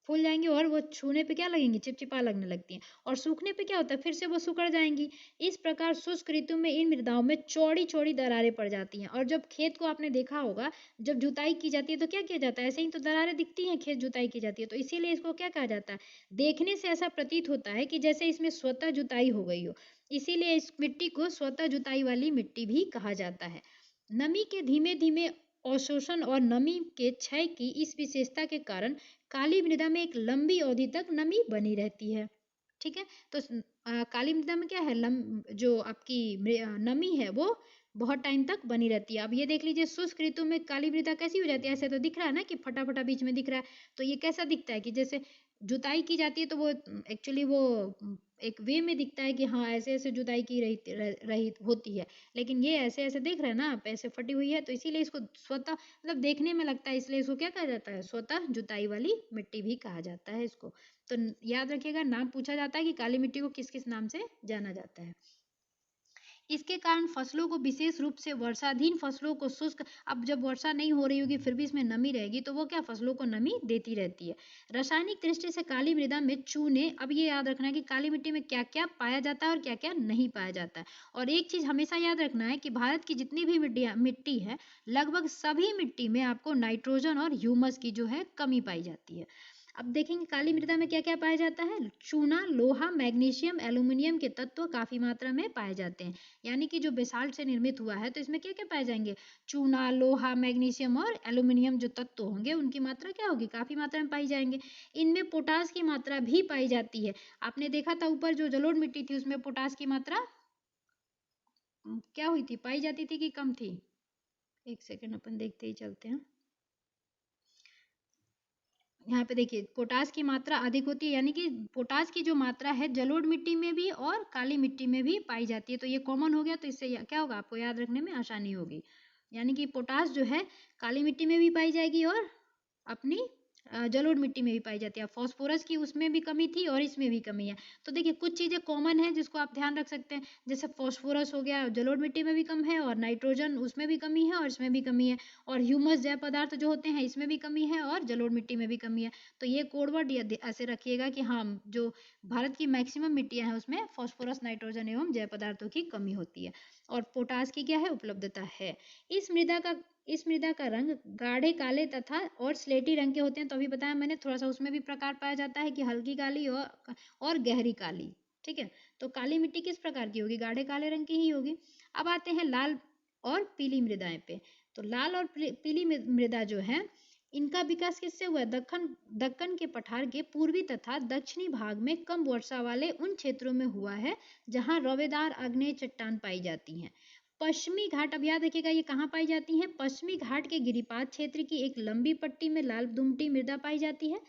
फूल जाएंगी और वो छूने पे क्या लगेंगी, चिपचिपा लगने लगती हैं। और सूखने पे क्या होता है, फिर से वो सिकुड़ जाएंगी। इस प्रकार शुष्क ऋतु में इन मृदाओं में चौड़ी चौड़ी दरारें पड़ जाती हैं। और जब खेत को आपने देखा होगा, जब जुताई की जाती है तो क्या किया जाता है, ऐसे ही तो दरारें दिखती हैं, खेत जुताई की जाती है, तो इसीलिए इसको क्या कहा जाता है, देखने से ऐसा प्रतीत होता है कि जैसे इसमें स्वतः जुताई हो गई हो। इसीलिए इस मिट्टी को स्वतः जुताई वाली मिट्टी भी कहा जाता है। नमी के धीमे धीमे अवशोषण और नमी के क्षय की इस विशेषता के कारण काली मृदा में एक लंबी अवधि तक नमी बनी रहती है। ठीक है, तो काली मृदा में क्या है, जो आपकी नमी है वो बहुत टाइम तक बनी रहती है। अब ये देख लीजिए, शुष्क ऋतु में काली मृदा कैसी हो जाती है, ऐसे तो दिख रहा है ना कि फटा फटा बीच में दिख रहा है, तो ये कैसा दिखता है कि जैसे जुताई की जाती है तो वो एक्चुअली वो एक वे में दिखता है कि हाँ ऐसे ऐसे जुताई की रही होती है, लेकिन ये ऐसे ऐसे देख रहे हैं ना आप, ऐसे फटी हुई है, तो इसीलिए इसको स्वतः मतलब देखने में लगता है, इसलिए इसको क्या कहा जाता है, स्वतः जुताई वाली मिट्टी भी कहा जाता है इसको। तो याद रखिएगा, नाम पूछा जाता है कि काली मिट्टी को किस किस नाम से जाना जाता है। इसके कारण फसलों को, विशेष रूप से वर्षाधीन फसलों को शुष्क, अब जब वर्षा नहीं हो रही होगी फिर भी इसमें नमी रहेगी तो वो क्या, फसलों को नमी देती रहती है। रासायनिक दृष्टि से काली मृदा में चूने, अब ये याद रखना है कि काली मिट्टी में क्या क्या पाया जाता है और क्या क्या नहीं पाया जाता है। और एक चीज हमेशा याद रखना है कि भारत की जितनी भी मिट्टी है, लगभग सभी मिट्टी में आपको नाइट्रोजन और ह्यूमस की जो है कमी पाई जाती है। अब देखेंगे काली मृदा में क्या क्या पाया जाता है, चूना, लोहा, मैग्नीशियम, एल्यूमिनियम के तत्व काफी मात्रा में पाए जाते हैं। यानी कि जो बेसाल्ट से निर्मित हुआ है तो इसमें क्या क्या पाए जाएंगे, चूना, लोहा, मैग्नीशियम और एल्यूमिनियम जो तत्व होंगे उनकी मात्रा क्या होगी, काफी मात्रा में पाई जाएंगे। इनमें पोटास की मात्रा भी पाई जाती है। आपने देखा था ऊपर जो जलोढ़ मिट्टी थी उसमें पोटास की मात्रा क्या हुई थी, पाई जाती थी कि कम थी, एक सेकेंड अपन देखते ही चलते हैं। यहाँ पे देखिए पोटास की मात्रा अधिक होती है, यानी कि पोटास की जो मात्रा है जलोढ़ मिट्टी में भी और काली मिट्टी में भी पाई जाती है। तो ये कॉमन हो गया, तो इससे क्या होगा, आपको याद रखने में आसानी होगी। यानी कि पोटास जो है काली मिट्टी में भी पाई जाएगी और अपनी जलोढ़ मिट्टी में भी पाई जाती है। फास्फोरस की उसमें भी कमी थी और इसमें भी कमी है। तो देखिए कुछ चीजें कॉमन है जिसको आप ध्यान रख सकते हैं, जैसे फास्फोरस हो गया, जलोढ़ मिट्टी में भी कम है, और नाइट्रोजन उसमें भी कमी है और इसमें भी कमी है, और ह्यूमस जैव पदार्थ जो होते हैं इसमें भी कमी है और जलोढ़ मिट्टी में भी कमी है। तो ये कोडवर्ड ऐसे रखिएगा कि हाँ, जो भारत की मैक्सिमम मिट्टियां हैं उसमें फास्फोरस, नाइट्रोजन एवं जैव पदार्थों की कमी होती है, और पोटास की क्या है, उपलब्धता है। इस मृदा का रंग गाढ़े काले तथा और स्लेटी रंग के होते हैं। तो अभी बताया मैंने, थोड़ा सा उसमें भी प्रकार पाया जाता है कि हल्की काली और गहरी काली। ठीक है, तो काली मिट्टी किस प्रकार की होगी, गाढ़े काले रंग की ही होगी। अब आते हैं लाल और पीली मृदाएं पे। तो लाल और पीली मृदा जो है, इनका विकास किससे हुआ है, दक्कन के पठार के पूर्वी तथा दक्षिणी भाग में कम वर्षा वाले उन क्षेत्रों में हुआ है जहां रवेदार आग्नेय चट्टान पाई जाती हैं। पश्चिमी घाट, अब याद रखिएगा ये कहाँ पाई जाती हैं, पश्चिमी घाट के गिरिपात क्षेत्र की एक लंबी पट्टी में लाल दुमटी मृदा पाई जाती है।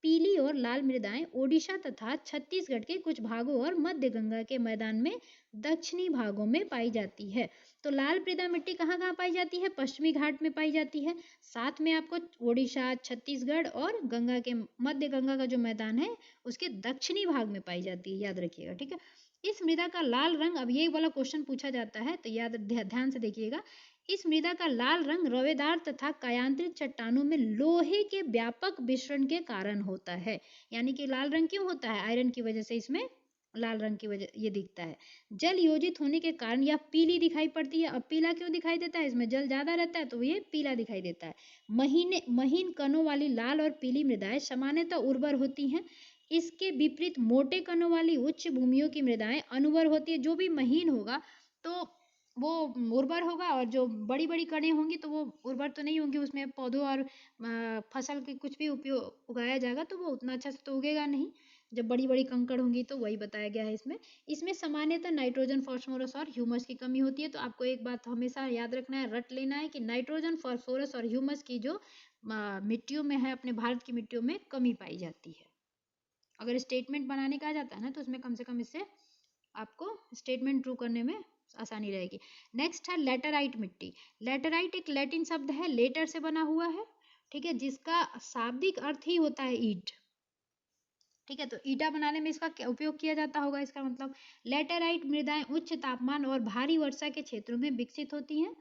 पीली और लाल मृदाएं ओडिशा तथा छत्तीसगढ़ के कुछ भागों और मध्य गंगा के मैदान में दक्षिणी भागों में पाई जाती है। तो लाल मृदा मिट्टी कहाँ कहाँ पाई जाती है, पश्चिमी घाट में पाई जाती है, साथ में आपको ओडिशा, छत्तीसगढ़ और गंगा के मध्य गंगा का जो मैदान है उसके दक्षिणी भाग में पाई जाती है, याद रखिएगा। ठीक है, इस मृदा का लाल रंग, अब ये वाला क्वेश्चन पूछा जाता है तो याद ध्यान से देखिएगा। इस मृदा का लाल रंग रवेदार तथा कायांतरित चट्टानों में लोहे के व्यापक मिश्रण के कारण होता है। यानी कि लाल रंग क्यों होता है, आयरन की वजह से इसमें लाल रंग की वजह ये दिखता है। जल योजित होने के कारण यह पीली दिखाई पड़ती है। अब पीला क्यों दिखाई देता है, इसमें जल ज्यादा रहता है तो ये पीला दिखाई देता है। महीन कणों वाली लाल और पीली मृदाएं सामान्यतः उर्वर होती हैं। इसके विपरीत मोटे कणों वाली उच्च भूमियों की मृदाएं अनुवर होती है। जो भी महीन होगा तो वो उर्वर होगा, और जो बड़ी बड़ी कड़ें होंगी तो वो उर्वर तो नहीं होंगी, उसमें पौधों और फसल के कुछ भी उपयोग उगाया जाएगा तो वो उतना अच्छा से तो उगेगा नहीं। जब बड़ी बड़ी कंकड़ होंगी तो वही बताया गया है इसमें। इसमें सामान्यतः नाइट्रोजन, फास्फोरस और ह्यूमस की कमी होती है। तो आपको एक बात हमेशा याद रखना है, रट लेना है कि नाइट्रोजन, फास्फोरस और ह्यूमस की जो मिट्टियों में है, अपने भारत की मिट्टियों में कमी पाई जाती है। अगर स्टेटमेंट बनाने का आ जाता है ना तो उसमें कम से कम इससे आपको स्टेटमेंट ट्रू करने में आसानी रहेगी। नेक्स्ट है लेटराइट मिट्टी। लेटराइट एक लैटिन शब्द है, लेटर से बना हुआ है, ठीक है, जिसका शाब्दिक अर्थ ही होता है ईंट, ठीक है। तो ईटा बनाने में इसका क्या उपयोग किया जाता होगा, इसका मतलब लेटराइट मृदाएं उच्च तापमान और भारी वर्षा के क्षेत्रों में विकसित होती हैं।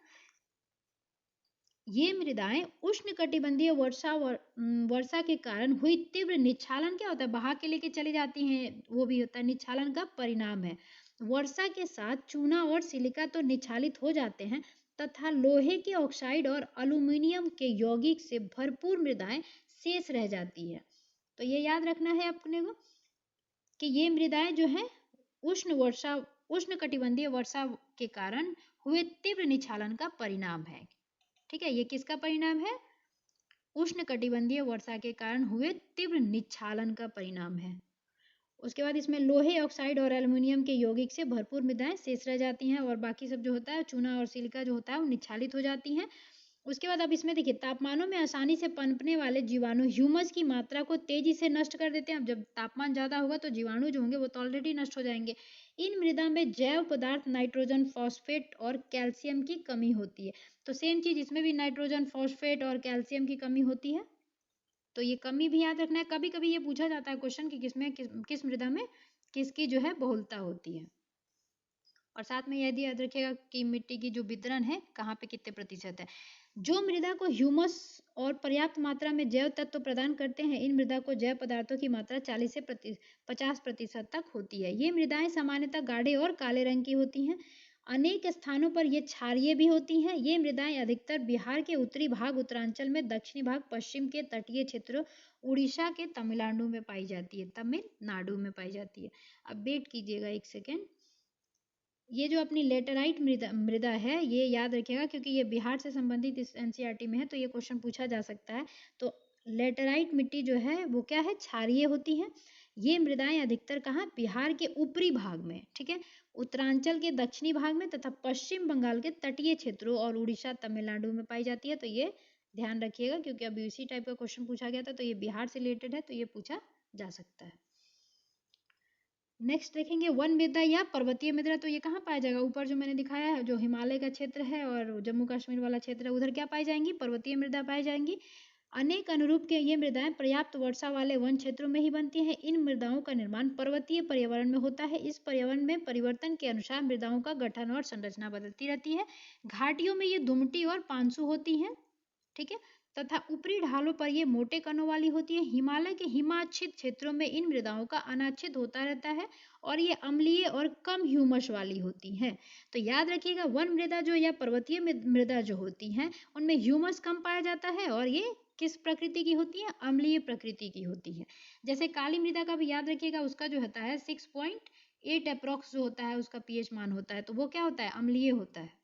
ये मृदाएं उष्णकटिबंधीय वर्षा के कारण हुई तीव्र निच्छालन, क्या होता है, बहा के लेके चली जाती हैं, वो भी होता है निच्छालन का परिणाम है। वर्षा के साथ चूना और सिलिका तो निच्छालित हो जाते हैं, तथा लोहे के ऑक्साइड और एल्यूमीनियम के यौगिक से भरपूर मृदाएं शेष रह जाती है। तो ये याद रखना है अपने को कि ये मृदाएं जो है उष्णकटिबंधीय वर्षा के कारण हुए तीव्र निच्छालन का परिणाम है, ठीक है। ये किसका परिणाम है, उष्णकटिबंधीय वर्षा के कारण हुए तीव्र निच्छालन का परिणाम है। उसके बाद इसमें लोहे ऑक्साइड और एल्युमिनियम के यौगिक से भरपूर मृदाएं शेष रह जाती हैं, और बाकी सब जो होता है चूना और सिलिका जो होता है वो निच्छालित हो जाती हैं। उसके बाद अब इसमें देखिए, तापमानों में आसानी से पनपने वाले जीवाणु ह्यूमस की मात्रा को तेजी से नष्ट कर देते हैं। अब जब तापमान ज्यादा होगा तो जीवाणु जो होंगे वो तो ऑलरेडी नष्ट हो जाएंगे। इन मृदा में जैव पदार्थ नाइट्रोजन, फॉस्फेट और कैल्शियम की कमी होती है। तो सेम चीज इसमें भी नाइट्रोजन, फॉस्फेट और कैल्शियम की कमी होती है। तो ये कमी भी याद रखना है। कभी कभी ये पूछा जाता है क्वेश्चन कि किस मृदा में किसकी जो है बहुलता होती है। और साथ में यह याद रखिएगा कि मिट्टी की जो वितरण है कहाँ पे कितने प्रतिशत है। जो मृदा को ह्यूमस और पर्याप्त मात्रा में जैव तत्व प्रदान करते हैं, इन मृदा को जैव पदार्थों की मात्रा 40 से 50% तक होती है। ये मृदाएं सामान्यतः गाढ़े और काले रंग की होती हैं। अनेक स्थानों पर ये क्षारीय भी होती हैं। ये मृदाएं अधिकतर बिहार के उत्तरी भाग, उत्तरांचल में, दक्षिणी भाग, पश्चिम के तटीय क्षेत्रों, उड़ीसा के तमिलनाडु में पाई जाती है, तमिलनाडु में पाई जाती है। अब वेट कीजिएगा एक सेकेंड। ये जो अपनी लेटराइट मृदा है ये याद रखिएगा, क्योंकि ये बिहार से संबंधित इस एनसीईआरटी में है तो ये क्वेश्चन पूछा जा सकता है। तो लेटराइट मिट्टी जो है वो क्या है, क्षारीय होती है। ये मृदाएं अधिकतर कहाँ, बिहार के ऊपरी भाग में, ठीक है, उत्तरांचल के दक्षिणी भाग में तथा पश्चिम बंगाल के तटीय क्षेत्रों और उड़ीसा, तमिलनाडु में पाई जाती है। तो ये ध्यान रखिएगा, क्योंकि अभी इसी टाइप का क्वेश्चन पूछा गया था तो ये बिहार से रिलेटेड है तो ये पूछा जा सकता है। नेक्स्ट देखेंगे वन मृदा या पर्वतीय मृदा। तो ये कहाँ पाया जाएगा, ऊपर जो मैंने दिखाया है जो हिमालय का क्षेत्र है और जम्मू कश्मीर वाला क्षेत्र है उधर क्या पाई जाएंगी, पर्वतीय मृदा पाई जाएंगी। अनेक अनुरूप के ये मृदाएं पर्याप्त वर्षा वाले वन क्षेत्रों में ही बनती हैं। इन मृदाओं का निर्माण पर्वतीय पर्यावरण में होता है। इस पर्यावरण में परिवर्तन के अनुसार मृदाओं का गठन और संरचना बदलती रहती है। घाटियों में ये दुमटी और पांसु होती हैं, ठीक है, तथा ऊपरी ढालों पर ये मोटे कणों वाली होती है। हिमालय के हिमाच्छिद क्षेत्रों में इन मृदाओं का अनाच्छिद होता रहता है और ये अम्लीय और कम ह्यूमस वाली होती हैं। तो याद रखिएगा, वन मृदा जो या पर्वतीय मृदा जो होती हैं उनमें ह्यूमस कम पाया जाता है और ये किस प्रकृति की होती है, अम्लीय प्रकृति की होती है। जैसे काली मृदा का भी याद रखिएगा, उसका जो होता है 6.8 अप्रोक्स जो होता है उसका पीएच मान होता है, तो वो क्या होता है, अम्लीय होता है।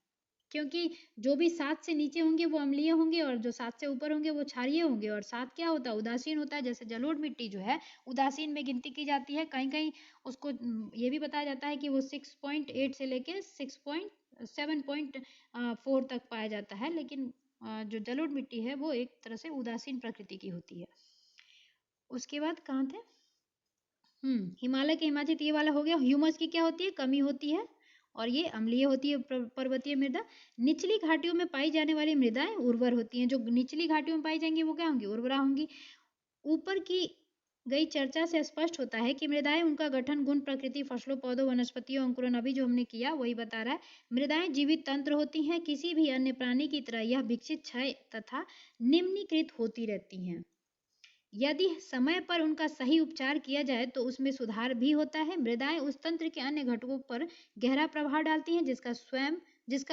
क्योंकि जो भी 7 से नीचे होंगे वो अम्लीय होंगे और जो 7 से ऊपर होंगे वो क्षारीय होंगे। और 7 क्या होता है, उदासीन होता है। जैसे जलोढ़ मिट्टी जो है उदासीन में गिनती की जाती है। कहीं कहीं उसको ये भी बताया जाता है कि वो 6.8 से लेके 7.4 तक पाया जाता है, लेकिन जो जलोढ़ मिट्टी है वो एक तरह से उदासीन प्रकृति की होती है। उसके बाद कहाँ थे, हिमालय के हिमाचल, ये वाला हो गया। ह्यूमस की क्या होती है, कमी होती है और ये अम्लीय होती है पर्वतीय मृदा। निचली घाटियों में पाई जाने वाली मृदाएं उर्वर होती हैं। जो निचली घाटियों में पाई जाएंगी वो क्या होंगी, उर्वरा होंगी। ऊपर की गई चर्चा से स्पष्ट होता है कि मृदाएं, उनका गठन, गुण, प्रकृति, फसलों, पौधों, वनस्पतियों, अंकुरन अभी जो हमने किया वही बता रहा है। मृदाएं जीवित तंत्र होती हैं। किसी भी अन्य प्राणी की तरह यह विकसित, क्षय तथा निम्नीकृत होती रहती हैं। यदि समय पर उनका सही उपचार किया जाए तो उसमें सुधार भी होता है। मृदाएं उस तंत्र के अन्य घटकों पर गहरा प्रभाव डालती हैं जिसका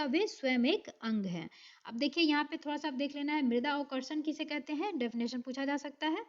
वे स्वयं एक अंग है। अब देखिए यहाँ पे थोड़ा सा आप देख लेना है, मृदा अवकर्षण किसे कहते हैं, डेफिनेशन पूछा जा सकता है।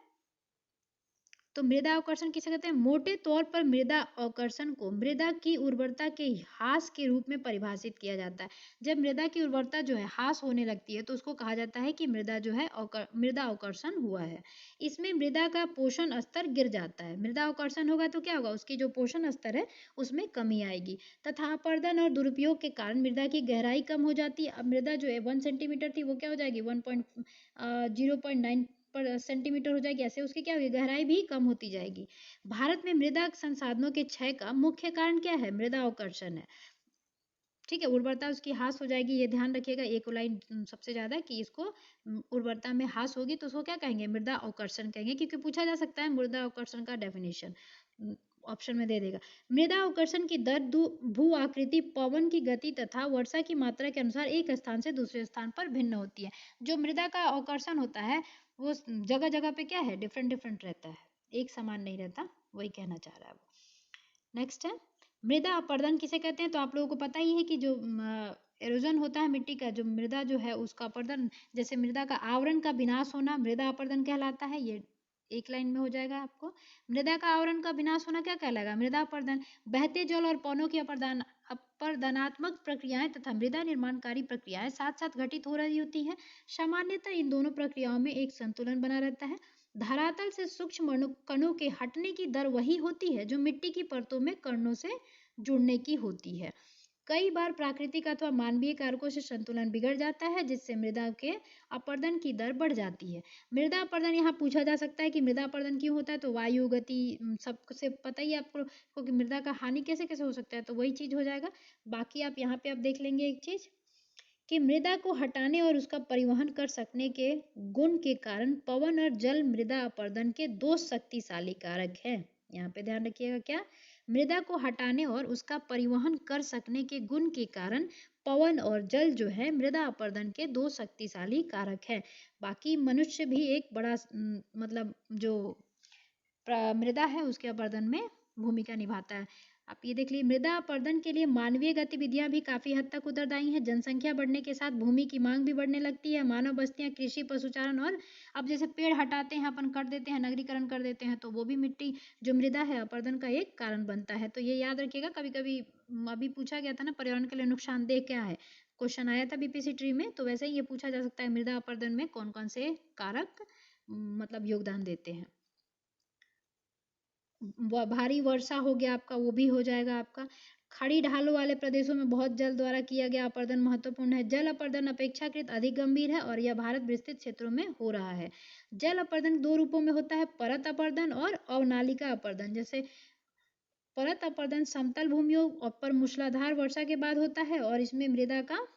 तो मृदा अवकर्षण किसे कहते हैं? मोटे तौर पर मृदा अवकर्षण को मृदा की उर्वरता के ह्रास के रूप में परिभाषित किया जाता है। जब मृदा की उर्वरता जो है ह्रास होने लगती है तो उसको कहा जाता है कि मृदा जो है मृदा अवकर्षण हुआ है। इसमें मृदा का पोषण स्तर गिर जाता है। मृदा अवकर्षण होगा तो क्या होगा? उसकी जो पोषण स्तर है उसमें कमी आएगी तथा अपरदन और दुरुपयोग के कारण मृदा की गहराई कम हो जाती है। अब मृदा जो है 1 सेंटीमीटर थी वो क्या हो जाएगी 0.9 पर सेंटीमीटर हो जाएगी। ऐसे उसकी क्या होगी? गहराई भी कम होती जाएगी। भारत में मृदा संसाधनों के क्षय का मुख्य कारण क्या है? मृदा अवकर्षण है। ठीक है, उर्वरता उसकी ह्रास हो जाएगी, ये ध्यान रखिएगा। एक लाइन सबसे ज्यादा कि इसको उर्वरता में ह्रास होगी तो उसको क्या कहेंगे? मृदा अवकर्षण कहेंगे, क्योंकि पूछा जा सकता है मृदा अवकर्षण का डेफिनेशन ऑप्शन में दे देगा। मृदा अवकर्षण की दर भू आकृति, पवन की गति तथा वर्षा की मात्रा के अनुसार एक स्थान से दूसरे स्थान पर भिन्न होती है। जो मृदा का अवकर्षण होता है वो जगह जगह पे क्या है? डिफरेंट डिफरेंट रहता है, एक समान नहीं रहता, वही कहना चाह रहा है वो। नेक्स्ट है मृदा अपरदन किसे कहते हैं? तो आप लोगों को पता ही है कि जो एरोजन होता है मिट्टी का, जो मृदा जो है उसका अपरदन, जैसे मृदा का आवरण का विनाश होना मृदा अपरदन कहलाता है। ये एक लाइन में हो जाएगा आपको। मृदा का आवरण का विनाश होना क्या कहलाएगा? मृदा अपरदन। बहते जल और पौनों की अपरदनात्मक प्रक्रियाएं तथा मृदा निर्माणकारी प्रक्रियाएं साथ साथ घटित हो रही होती है। सामान्यतः इन दोनों प्रक्रियाओं में एक संतुलन बना रहता है। धरातल से सूक्ष्म कणों के हटने की दर वही होती है जो मिट्टी की परतों में कणों से जुड़ने की होती है। कई बार प्राकृतिक अथवा मानवीय कारकों से संतुलन बिगड़ जाता है जिससे मृदा के अपरदन की दर बढ़ जाती है। मृदा अपरदन यहाँ पूछा जा सकता है कि मृदा अपरदन क्यों होता है? तो वायु गति सबसे पता ही आपको कि मृदा का हानि कैसे कैसे हो सकता है, तो वही चीज हो जाएगा। बाकी आप यहाँ पे आप देख लेंगे एक चीज कि मृदा को हटाने और उसका परिवहन कर सकने के गुण के कारण पवन और जल मृदा अपरदन के दो शक्तिशाली कारक हैं। यहाँ पे ध्यान रखिएगा, क्या? मृदा को हटाने और उसका परिवहन कर सकने के गुण के कारण पवन और जल जो है मृदा अपरदन के दो शक्तिशाली कारक हैं। बाकी मनुष्य भी एक बड़ा मतलब जो मृदा है उसके अपरदन में भूमिका निभाता है। आप ये देख लीजिए, मृदा अपरदन के लिए मानवीय गतिविधियां भी काफी हद तक उत्तरदायी हैं। जनसंख्या बढ़ने के साथ भूमि की मांग भी बढ़ने लगती है। मानव बस्तियां, कृषि, पशुचारण और अब जैसे पेड़ हटाते हैं अपन, कर देते हैं, नगरीकरण कर देते हैं, तो वो भी मिट्टी जो मृदा है अपरदन का एक कारण बनता है। तो ये याद रखिएगा। कभी कभी अभी पूछा गया था ना पर्यावरण के लिए नुकसानदेह क्या है, क्वेश्चन आया था बीपीएससी ट्री में, तो वैसे ही ये पूछा जा सकता है मृदा अपरदन में कौन कौन से कारक मतलब योगदान देते हैं। भारी वर्षा हो गया आपका, वो भी हो जाएगा आपका। खड़ी ढालों वाले प्रदेशों में बहुत जल द्वारा किया गया अपरदन महत्वपूर्ण है। जल अपरदन अपेक्षाकृत अधिक गंभीर है और यह भारत विस्तृत क्षेत्रों में हो रहा है। जल अपरदन दो रूपों में होता है, परत अपरदन और अवनालिका अपरदन। जैसे परत अपरदन समतल भूमियों पर मूसलाधार वर्षा के बाद होता है और इसमें मृदा का,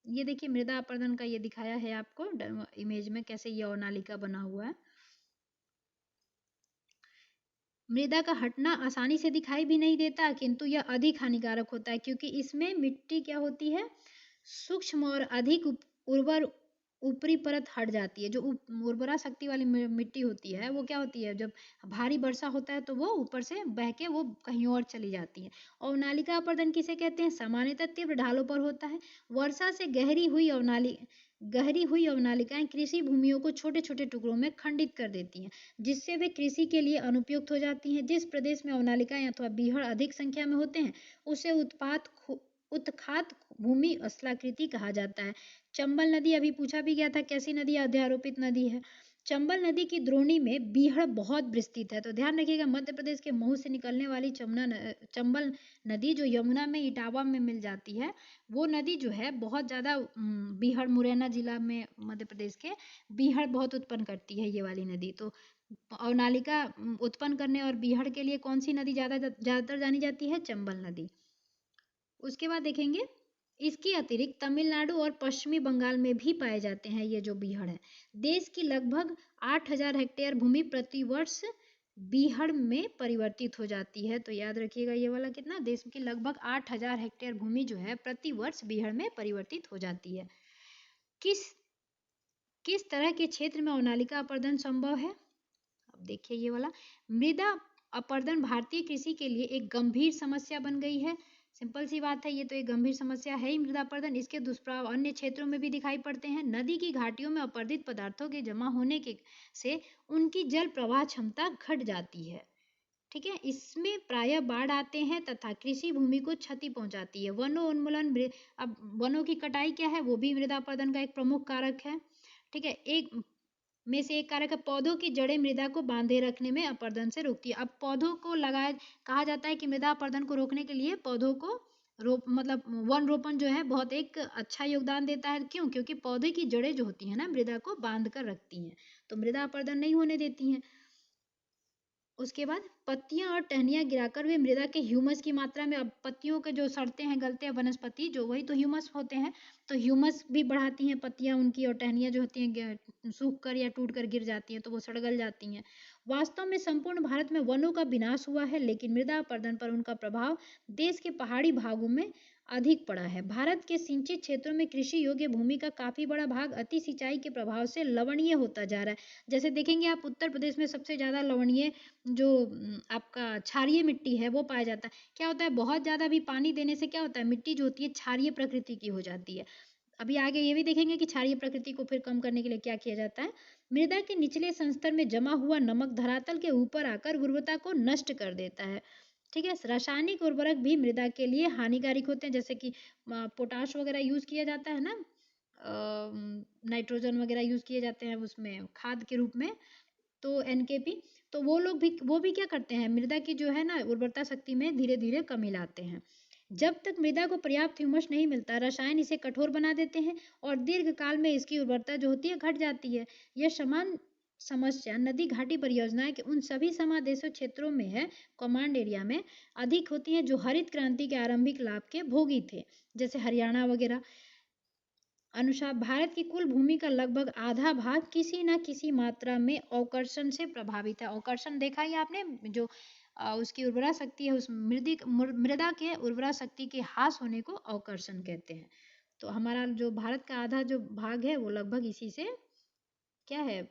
ये देखिए मृदा अपरदन का ये दिखाया है आपको इमेज में कैसे ये अवनालिका बना हुआ है। मृदा का हटना आसानी से दिखाई भी नहीं देता किंतु यह अधिक हानिकारक होता है क्योंकि इसमें मिट्टी क्या होती है? सूक्ष्म और अधिक उर्वर ऊपरी परत हट जाती है। जो उर्वरा शक्ति वाली मिट्टी होती है वो क्या होती है? जब भारी वर्षा होता है तो वो ऊपर से बह के वो कहीं और चली जाती है। और नालिका अपरदन किसे कहते हैं? सामान्यतः तीव्र ढालों पर होता है। वर्षा से गहरी हुई अवनालिकाएं कृषि भूमियों को छोटे छोटे टुकड़ों में खंडित कर देती हैं जिससे वे कृषि के लिए अनुपयुक्त हो जाती हैं। जिस प्रदेश में अवनालिकाएं अथवा बीहड़ अधिक संख्या में होते हैं उसे उत्खात भूमि स्थलाकृति कहा जाता है। चंबल नदी, अभी पूछा भी गया था कैसी नदी अध्यारोपित नदी है। चंबल नदी की द्रोणी में बीहड़ बहुत विस्तृत है। तो ध्यान रखिएगा मध्य प्रदेश के महू से निकलने वाली चंबल नदी जो यमुना में इटावा में मिल जाती है, वो नदी जो है बहुत ज्यादा बीहड़, मुरैना जिला में मध्य प्रदेश के बीहड़ बहुत उत्पन्न करती है ये वाली नदी। तो अवनालिका उत्पन्न करने और बीहड़ के लिए कौन सी नदी ज्यादातर जानी जाती है? चंबल नदी। उसके बाद देखेंगे इसके अतिरिक्त तमिलनाडु और पश्चिमी बंगाल में भी पाए जाते हैं ये जो बीहड़ है। देश की लगभग 8,000 हेक्टेयर भूमि प्रतिवर्ष बीहड़ में परिवर्तित हो जाती है। तो याद रखिएगा ये वाला कितना, देश की लगभग 8,000 हेक्टेयर भूमि जो है प्रतिवर्ष बीहड़ में परिवर्तित हो जाती है। किस तरह के क्षेत्र में अवनालिका अपरदन संभव है? अब देखिए ये वाला, मृदा अपरदन भारतीय कृषि के लिए एक गंभीर समस्या बन गई है। सिंपल सी बात है, ये तो एक गंभीर समस्या है ही मृदा अपरदन। इसके दुष्प्रभाव अन्य क्षेत्रों में भी दिखाई पड़ते हैं। नदी की घाटियों में अपरदित पदार्थों के जमा होने के से उनकी जल प्रवाह क्षमता घट जाती है। ठीक है, इसमें प्रायः बाढ़ आते हैं तथा कृषि भूमि को क्षति पहुंचाती है। वनोन्मूलन, अब वनों की कटाई क्या है, वो भी मृदा अपरदन का एक प्रमुख कारक है। ठीक है, एक में से एक कारक है, पौधों की जड़ें मृदा को बांधे रखने में अपरदन से रोकती है। अब पौधों को लगाए, कहा जाता है कि मृदा अपरदन को रोकने के लिए पौधों को मतलब वन रोपण जो है बहुत एक अच्छा योगदान देता है। क्यों? क्योंकि पौधे की जड़ें जो होती है ना, मृदा को बांध कर रखती हैं, तो मृदा अपरदन नहीं होने देती हैं। उसके बाद पत्तियां और टहनियां गिराकर वे मृदा के ह्यूमस की मात्रा में, अब पत्तियों के जो सड़ते हैं गलते हैं वनस्पति जो, वही तो ह्यूमस होते हैं, तो ह्यूमस भी बढ़ाती हैं पत्तियां उनकी, और टहनियां जो होती हैं सूख कर या टूट कर गिर जाती हैं तो वो सड़गल जाती हैं। वास्तव में संपूर्ण भारत में वनों का विनाश हुआ है, लेकिन मृदा अपरदन पर उनका प्रभाव देश के पहाड़ी भागों में अधिक पड़ा है। भारत के सिंचित क्षेत्रों में कृषि योग्य भूमि का काफी बड़ा भाग अति सिंचाई के प्रभाव से लवणीय होता जा रहा है। जैसे देखेंगे आप, उत्तर प्रदेश में सबसे ज्यादा लवणीय जो आपका क्षारीय मिट्टी है वो पाया जाता है। क्या होता है, बहुत ज्यादा भी पानी देने से क्या होता है, मिट्टी जो होती है क्षारीय प्रकृति की हो जाती है। अभी आगे ये भी देखेंगे कि क्षारीय प्रकृति को फिर कम करने के लिए क्या किया जाता है। मृदा के निचले संस्तर में जमा हुआ नमक धरातल के ऊपर आकर उर्वरता को नष्ट कर देता है। ठीक है, रासायनिक उर्वरक भी मृदा के लिए हानिकारक होते हैं, जैसे कि पोटाश वगैरह यूज किया जाता है ना, नाइट्रोजन वगैरह यूज किए जाते हैं उसमें खाद के रूप में, तो एनकेपी, तो वो भी क्या करते हैं, मृदा की जो है ना उर्वरता शक्ति में धीरे धीरे कमी लाते हैं। जब तक मृदा को पर्याप्त ह्यूमस नहीं मिलता, रसायन इसे कठोर बना देते हैं और दीर्घ काल में इसकी उर्वरता जो होती है घट जाती है। यह समान समस्या नदी घाटी परियोजनाएं के उन सभी समादेशों क्षेत्रों में है, कमांड एरिया में अधिक होती हैं जो हरित क्रांति के आरंभिक लाभ के भोगी थे, जैसे हरियाणा वगैरह। अनुसार भारत की कुल भूमि का लगभग आधा भाग किसी न किसी मात्रा में अवकर्षण से प्रभावित है। अवकर्षण देखा ही आपने, जो उसकी उर्वरा शक्ति है, उस मृदा के उर्वरा शक्ति के ह्रास होने को अवकर्षण कहते हैं। तो हमारा जो भारत का आधा जो भाग है वो लगभग इसी से क्या है,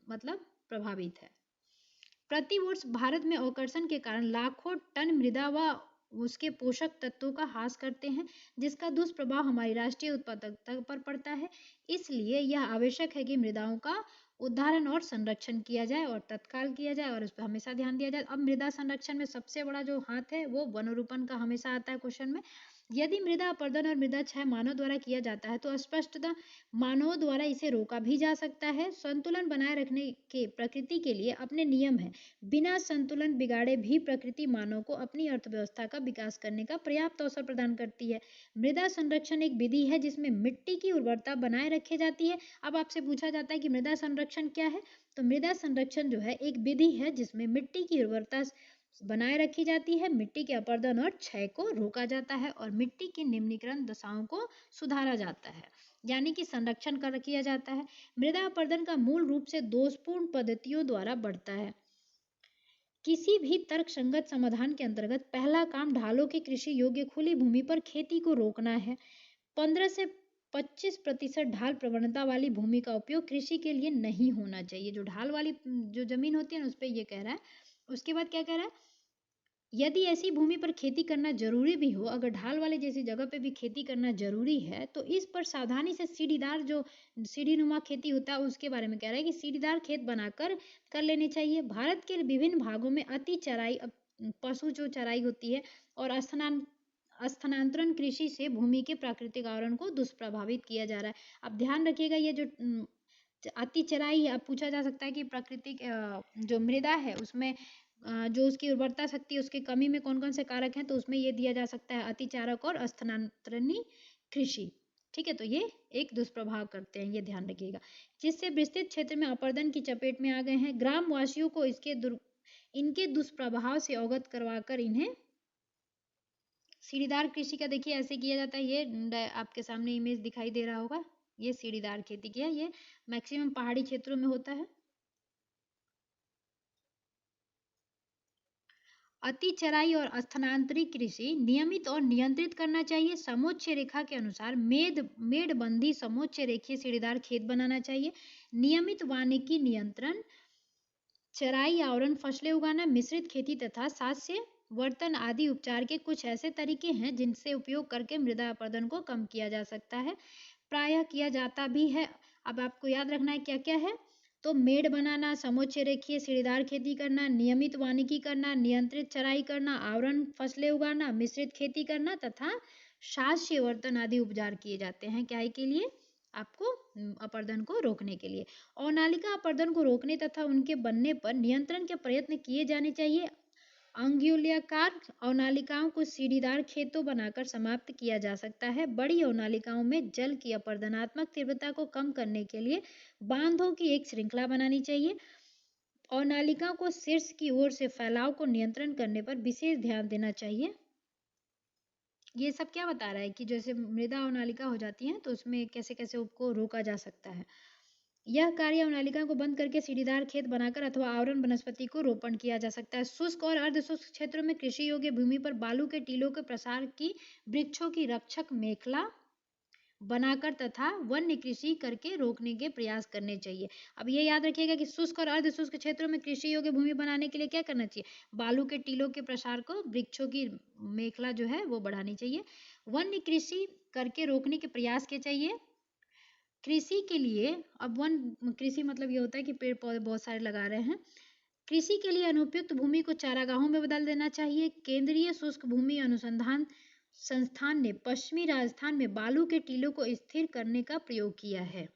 मतलब प्रभावित है। प्रतिवर्ष भारत में अवकर्षण के कारण लाखों टन मृदा व उसके पोषक तत्वों का ह्रास करते हैं, जिसका दुष्प्रभाव हमारी राष्ट्रीय उत्पादकता पर पड़ता है। इसलिए यह आवश्यक है कि मृदाओं का उद्धारण और संरक्षण किया जाए, और तत्काल किया जाए, और उस पर हमेशा ध्यान दिया जाए। अब मृदा संरक्षण में सबसे बड़ा जो हाथ है वो वनरोपण का हमेशा आता है क्वेश्चन में। यदि मृदा अपरदन और मृदा क्षय मानव द्वारा किया जाता है तो स्पष्टतः मानव द्वारा इसे रोका भी जा सकता है। संतुलन बनाए रखने के प्रकृति के लिए अपने नियम है। बिना संतुलन बिगाड़े भी प्रकृति मानव को अपनी अर्थव्यवस्था का विकास करने का पर्याप्त अवसर प्रदान करती है। मृदा संरक्षण एक विधि है जिसमें मिट्टी की उर्वरता बनाए रखी जाती है। अब आपसे पूछा जाता है कि मृदा संरक्षण क्या है, तो मृदा संरक्षण जो है एक विधि है जिसमें मिट्टी की उर्वरता बनाए रखी जाती है, मिट्टी के अपरदन और क्षय को रोका जाता है, और मिट्टी की निम्नीकरण दशाओं को सुधारा जाता है, यानी कि संरक्षण कर किया जाता है। मृदा अपरदन का मूल रूप से दोषपूर्ण पद्धतियों द्वारा बढ़ता है। किसी भी तर्कसंगत समाधान के अंतर्गत पहला काम ढालों की कृषि योग्य खुली भूमि पर खेती को रोकना है। 15 से 25% ढाल प्रवणता वाली भूमि का उपयोग कृषि के लिए नहीं होना चाहिए। जो ढाल वाली जो जमीन होती है ना, उस पर ये कह रहा है। उसके बाद क्या कह रहा है, यदि ऐसी भूमि पर खेती करना जरूरी भी हो, अगर ढाल वाले जैसी जगह पे भी खेती करना जरूरी है, तो इस पर सावधानी से सीढ़ीदार जो सीढ़ीनुमा खेती होता है उसके बारे में कह रहा है कि सीढ़ीदार खेत बनाकर कर लेने चाहिए। भारत के विभिन्न भागों में अति चराई, पशु जो चराई होती है, और स्थानांतरण कृषि से भूमि के प्राकृतिक आवरण को दुष्प्रभावित किया जा रहा है। अब ध्यान रखिएगा, ये जो अति चराई है, अब पूछा जा सकता है कि प्राकृतिक जो मृदा है उसमें जो उसकी उर्वरता शक्ति, उसकी कमी में कौन कौन से कारक हैं, तो उसमें ये दिया जा सकता है अतिचारक और स्थानांतरणी कृषि। ठीक है, तो ये एक दुष्प्रभाव करते हैं, ये ध्यान रखिएगा, जिससे विस्तृत क्षेत्र में अपरदन की चपेट में आ गए हैं। ग्राम वासियों को इनके दुष्प्रभाव से अवगत करवाकर इन्हें सीढ़ीदार कृषि का, देखिए ऐसे किया जाता है, ये आपके सामने इमेज दिखाई दे रहा होगा, ये सीढ़ीदार खेती की है, ये मैक्सिमम पहाड़ी क्षेत्रों में होता है। अति चराई और स्थानांतरित कृषि नियमित और नियंत्रित करना चाहिए। समोच्च रेखा के अनुसार मेड़बंदी समोच्च रेखीय सीढ़ीदार खेत बनाना चाहिए। नियमित वानिकी नियंत्रण, चराई आवरण, फसलें उगाना, मिश्रित खेती तथा 7 से वर्तन आदि उपचार के कुछ ऐसे तरीके हैं जिनसे उपयोग करके मृदा अपरदन को कम किया जा सकता है, प्रायः किया जाता भी है। अब आपको याद रखना है क्या क्या है। तो मेड़ बनाना, समोच्च रेखीय सीढ़ीदार खेती करना, नियमित वानिकी करना, नियंत्रित चराई करना, आवरण फसलें उगाना, मिश्रित खेती करना तथा शास्य वर्तन आदि उपचार किए जाते हैं। क्या के लिए? आपको अपरदन को रोकने के लिए। अवनालिका अपरदन को रोकने तथा उनके बनने पर नियंत्रण के प्रयत्न किए जाने चाहिए। अंगुल्याकार अवनालिकाओं को सीढ़ीदार खेतों बनाकर समाप्त किया जा सकता है। बड़ी अवनालिकाओं में जल की अपरदनात्मक तीव्रता को कम करने के लिए बांधों की एक श्रृंखला बनानी चाहिए। अवनालिकाओं को शीर्ष की ओर से फैलाव को नियंत्रण करने पर विशेष ध्यान देना चाहिए। ये सब क्या बता रहा है कि जैसे मृदा अवनालिका हो जाती है तो उसमें कैसे कैसे उसको रोका जा सकता है। यह कार्य अवनालिका को बंद करके सीढ़ीदार खेत बनाकर अथवा आवरण वनस्पति को रोपण किया जा सकता है। शुष्क और अर्धशुष्क क्षेत्रों में कृषि योग्य भूमि पर बालू के टीलों के प्रसार की वृक्षों की रक्षक मेखला बनाकर तथा वन्य कृषि करके रोकने के प्रयास करने चाहिए। अब ये याद रखिएगा कि शुष्क और अर्धशुष्क क्षेत्रों में कृषि योग्य भूमि बनाने के लिए क्या करना चाहिए? बालू के टीलों के प्रसार को, वृक्षों की मेखला जो है वो बढ़ानी चाहिए। वन्य कृषि करके रोकने के प्रयास के चाहिए। कृषि के लिए, अब वन कृषि मतलब ये होता है कि पेड़ पौधे बहुत सारे लगा रहे हैं। कृषि के लिए अनुपयुक्त भूमि को चारागाहों में बदल देना चाहिए। केंद्रीय शुष्क भूमि अनुसंधान संस्थान ने पश्चिमी राजस्थान में बालू के टीलों को स्थिर करने का प्रयोग किया है।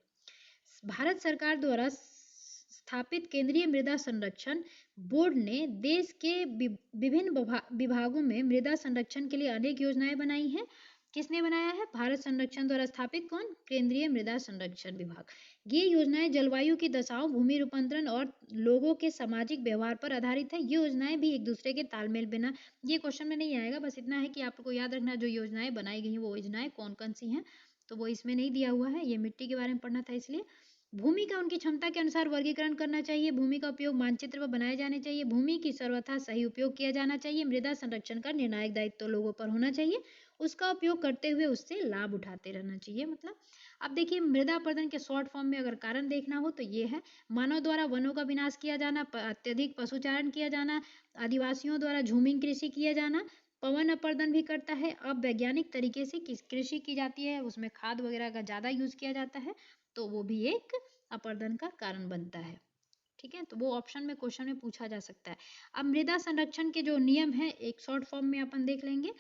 भारत सरकार द्वारा स्थापित केंद्रीय मृदा संरक्षण बोर्ड ने देश के विभिन्न विभागों में मृदा संरक्षण के लिए अनेक योजनाएं बनाई हैं। किसने बनाया है? भारत संरक्षण द्वारा स्थापित कौन? केंद्रीय मृदा संरक्षण विभाग। ये योजनाएं जलवायु की दशाओं, भूमि रूपांतरण और लोगों के सामाजिक व्यवहार पर आधारित है। ये योजनाएं भी एक दूसरे के तालमेल बिना, ये क्वेश्चन में नहीं आएगा, बस इतना है कि आपको याद रखना जो योजनाएं बनाई गई हैं वो योजनाएं कौन कौन सी हैं, तो वो इसमें नहीं दिया हुआ है। ये मिट्टी के बारे में पढ़ना था इसलिए। भूमि का उनकी क्षमता के अनुसार वर्गीकरण करना चाहिए। भूमि का उपयोग मानचित्र पर बनाए जाने चाहिए। भूमि की सर्वथा सही उपयोग किया जाना चाहिए। मृदा संरक्षण का निर्णायक दायित्व तो लोगों पर होना चाहिए। उसका उपयोग करते हुए उससे लाभ उठाते रहना चाहिए। मतलब अब देखिए मृदा अपरदन के शॉर्ट फॉर्म में अगर कारण देखना हो तो ये है: मानव द्वारा वनों का विनाश किया जाना, अत्यधिक पशुचारण किया जाना, आदिवासियों द्वारा झूमिंग कृषि किया जाना, पवन अपरदन भी करता है। अब वैज्ञानिक तरीके से कृषि की जाती है, उसमें खाद वगैरह का ज़्यादा यूज किया जाता है, तो वो भी एक अपरदन का कारण बनता है। ठीक है, तो वो ऑप्शन में क्वेश्चन में पूछा जा सकता है। अब मृदा संरक्षण के जो नियम है एक शॉर्ट फॉर्म में अपन देख लेंगे।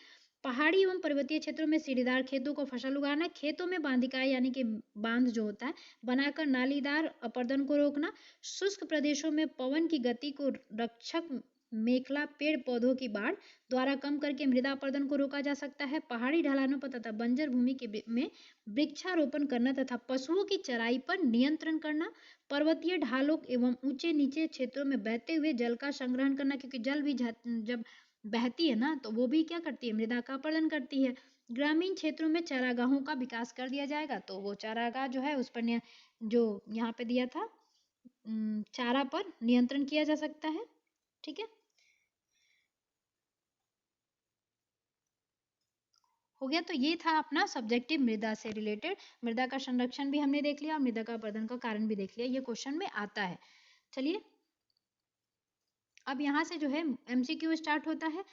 पहाड़ी एवं पर्वतीय क्षेत्रों में सीढ़ीदार खेतों को फसल उगाना, खेतों में बांधिकाई यानी कि बांध जो होता है बनाकर नालीदार अपरदन को रोकना, शुष्क प्रदेशों में पवन की गति को रक्षक मेखला पेड़ पौधों की बाढ़ द्वारा कम करके मृदा अपरदन को रोका जा सकता है। पहाड़ी ढलानों पर तथा बंजर भूमि में वृक्षारोपण करना तथा पशुओं की चराई पर नियंत्रण करना, पर्वतीय ढालों एवं ऊंचे नीचे क्षेत्रों में बहते हुए जल का संग्रहण करना, क्योंकि जल भी जब बहती है ना तो वो भी क्या करती है? मृदा का अपरदन करती है। ग्रामीण क्षेत्रों में चारागाहों का विकास कर दिया जाएगा, तो वो चारागाह जो है उस पर जो यहाँ पे दिया था चारा पर नियंत्रण किया जा सकता है। ठीक है, हो गया। तो ये था अपना सब्जेक्टिव मृदा से रिलेटेड। मृदा का संरक्षण भी हमने देख लिया और मृदा का अपरदन का कारण भी देख लिया, ये क्वेश्चन में आता है। चलिए अब यहाँ से जो है एमसीक्यू स्टार्ट होता है।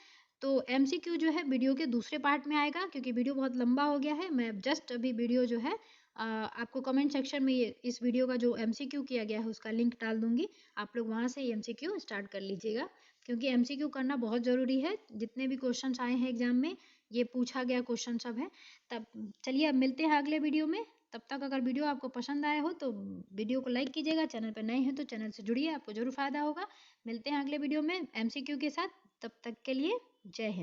तो एमसीक्यू जो है वीडियो के दूसरे पार्ट में आएगा, क्योंकि वीडियो बहुत लंबा हो गया है। मैं जस्ट अभी वीडियो जो है आपको कमेंट सेक्शन में ये इस वीडियो का जो एमसीक्यू किया गया है उसका लिंक डाल दूंगी, आप लोग वहाँ से एमसीक्यू स्टार्ट कर लीजिएगा, क्योंकि एमसीक्यू करना बहुत ज़रूरी है। जितने भी क्वेश्चन आए हैं एग्जाम में ये पूछा गया क्वेश्चन सब है। तब चलिए अब मिलते हैं अगले वीडियो में। तब तक अगर वीडियो आपको पसंद आया हो तो वीडियो को लाइक कीजिएगा, चैनल पर नए हैं तो चैनल से जुड़िए, आपको जरूर फायदा होगा। मिलते हैं अगले वीडियो में एमसीक्यू के साथ, तब तक के लिए जय हिंद।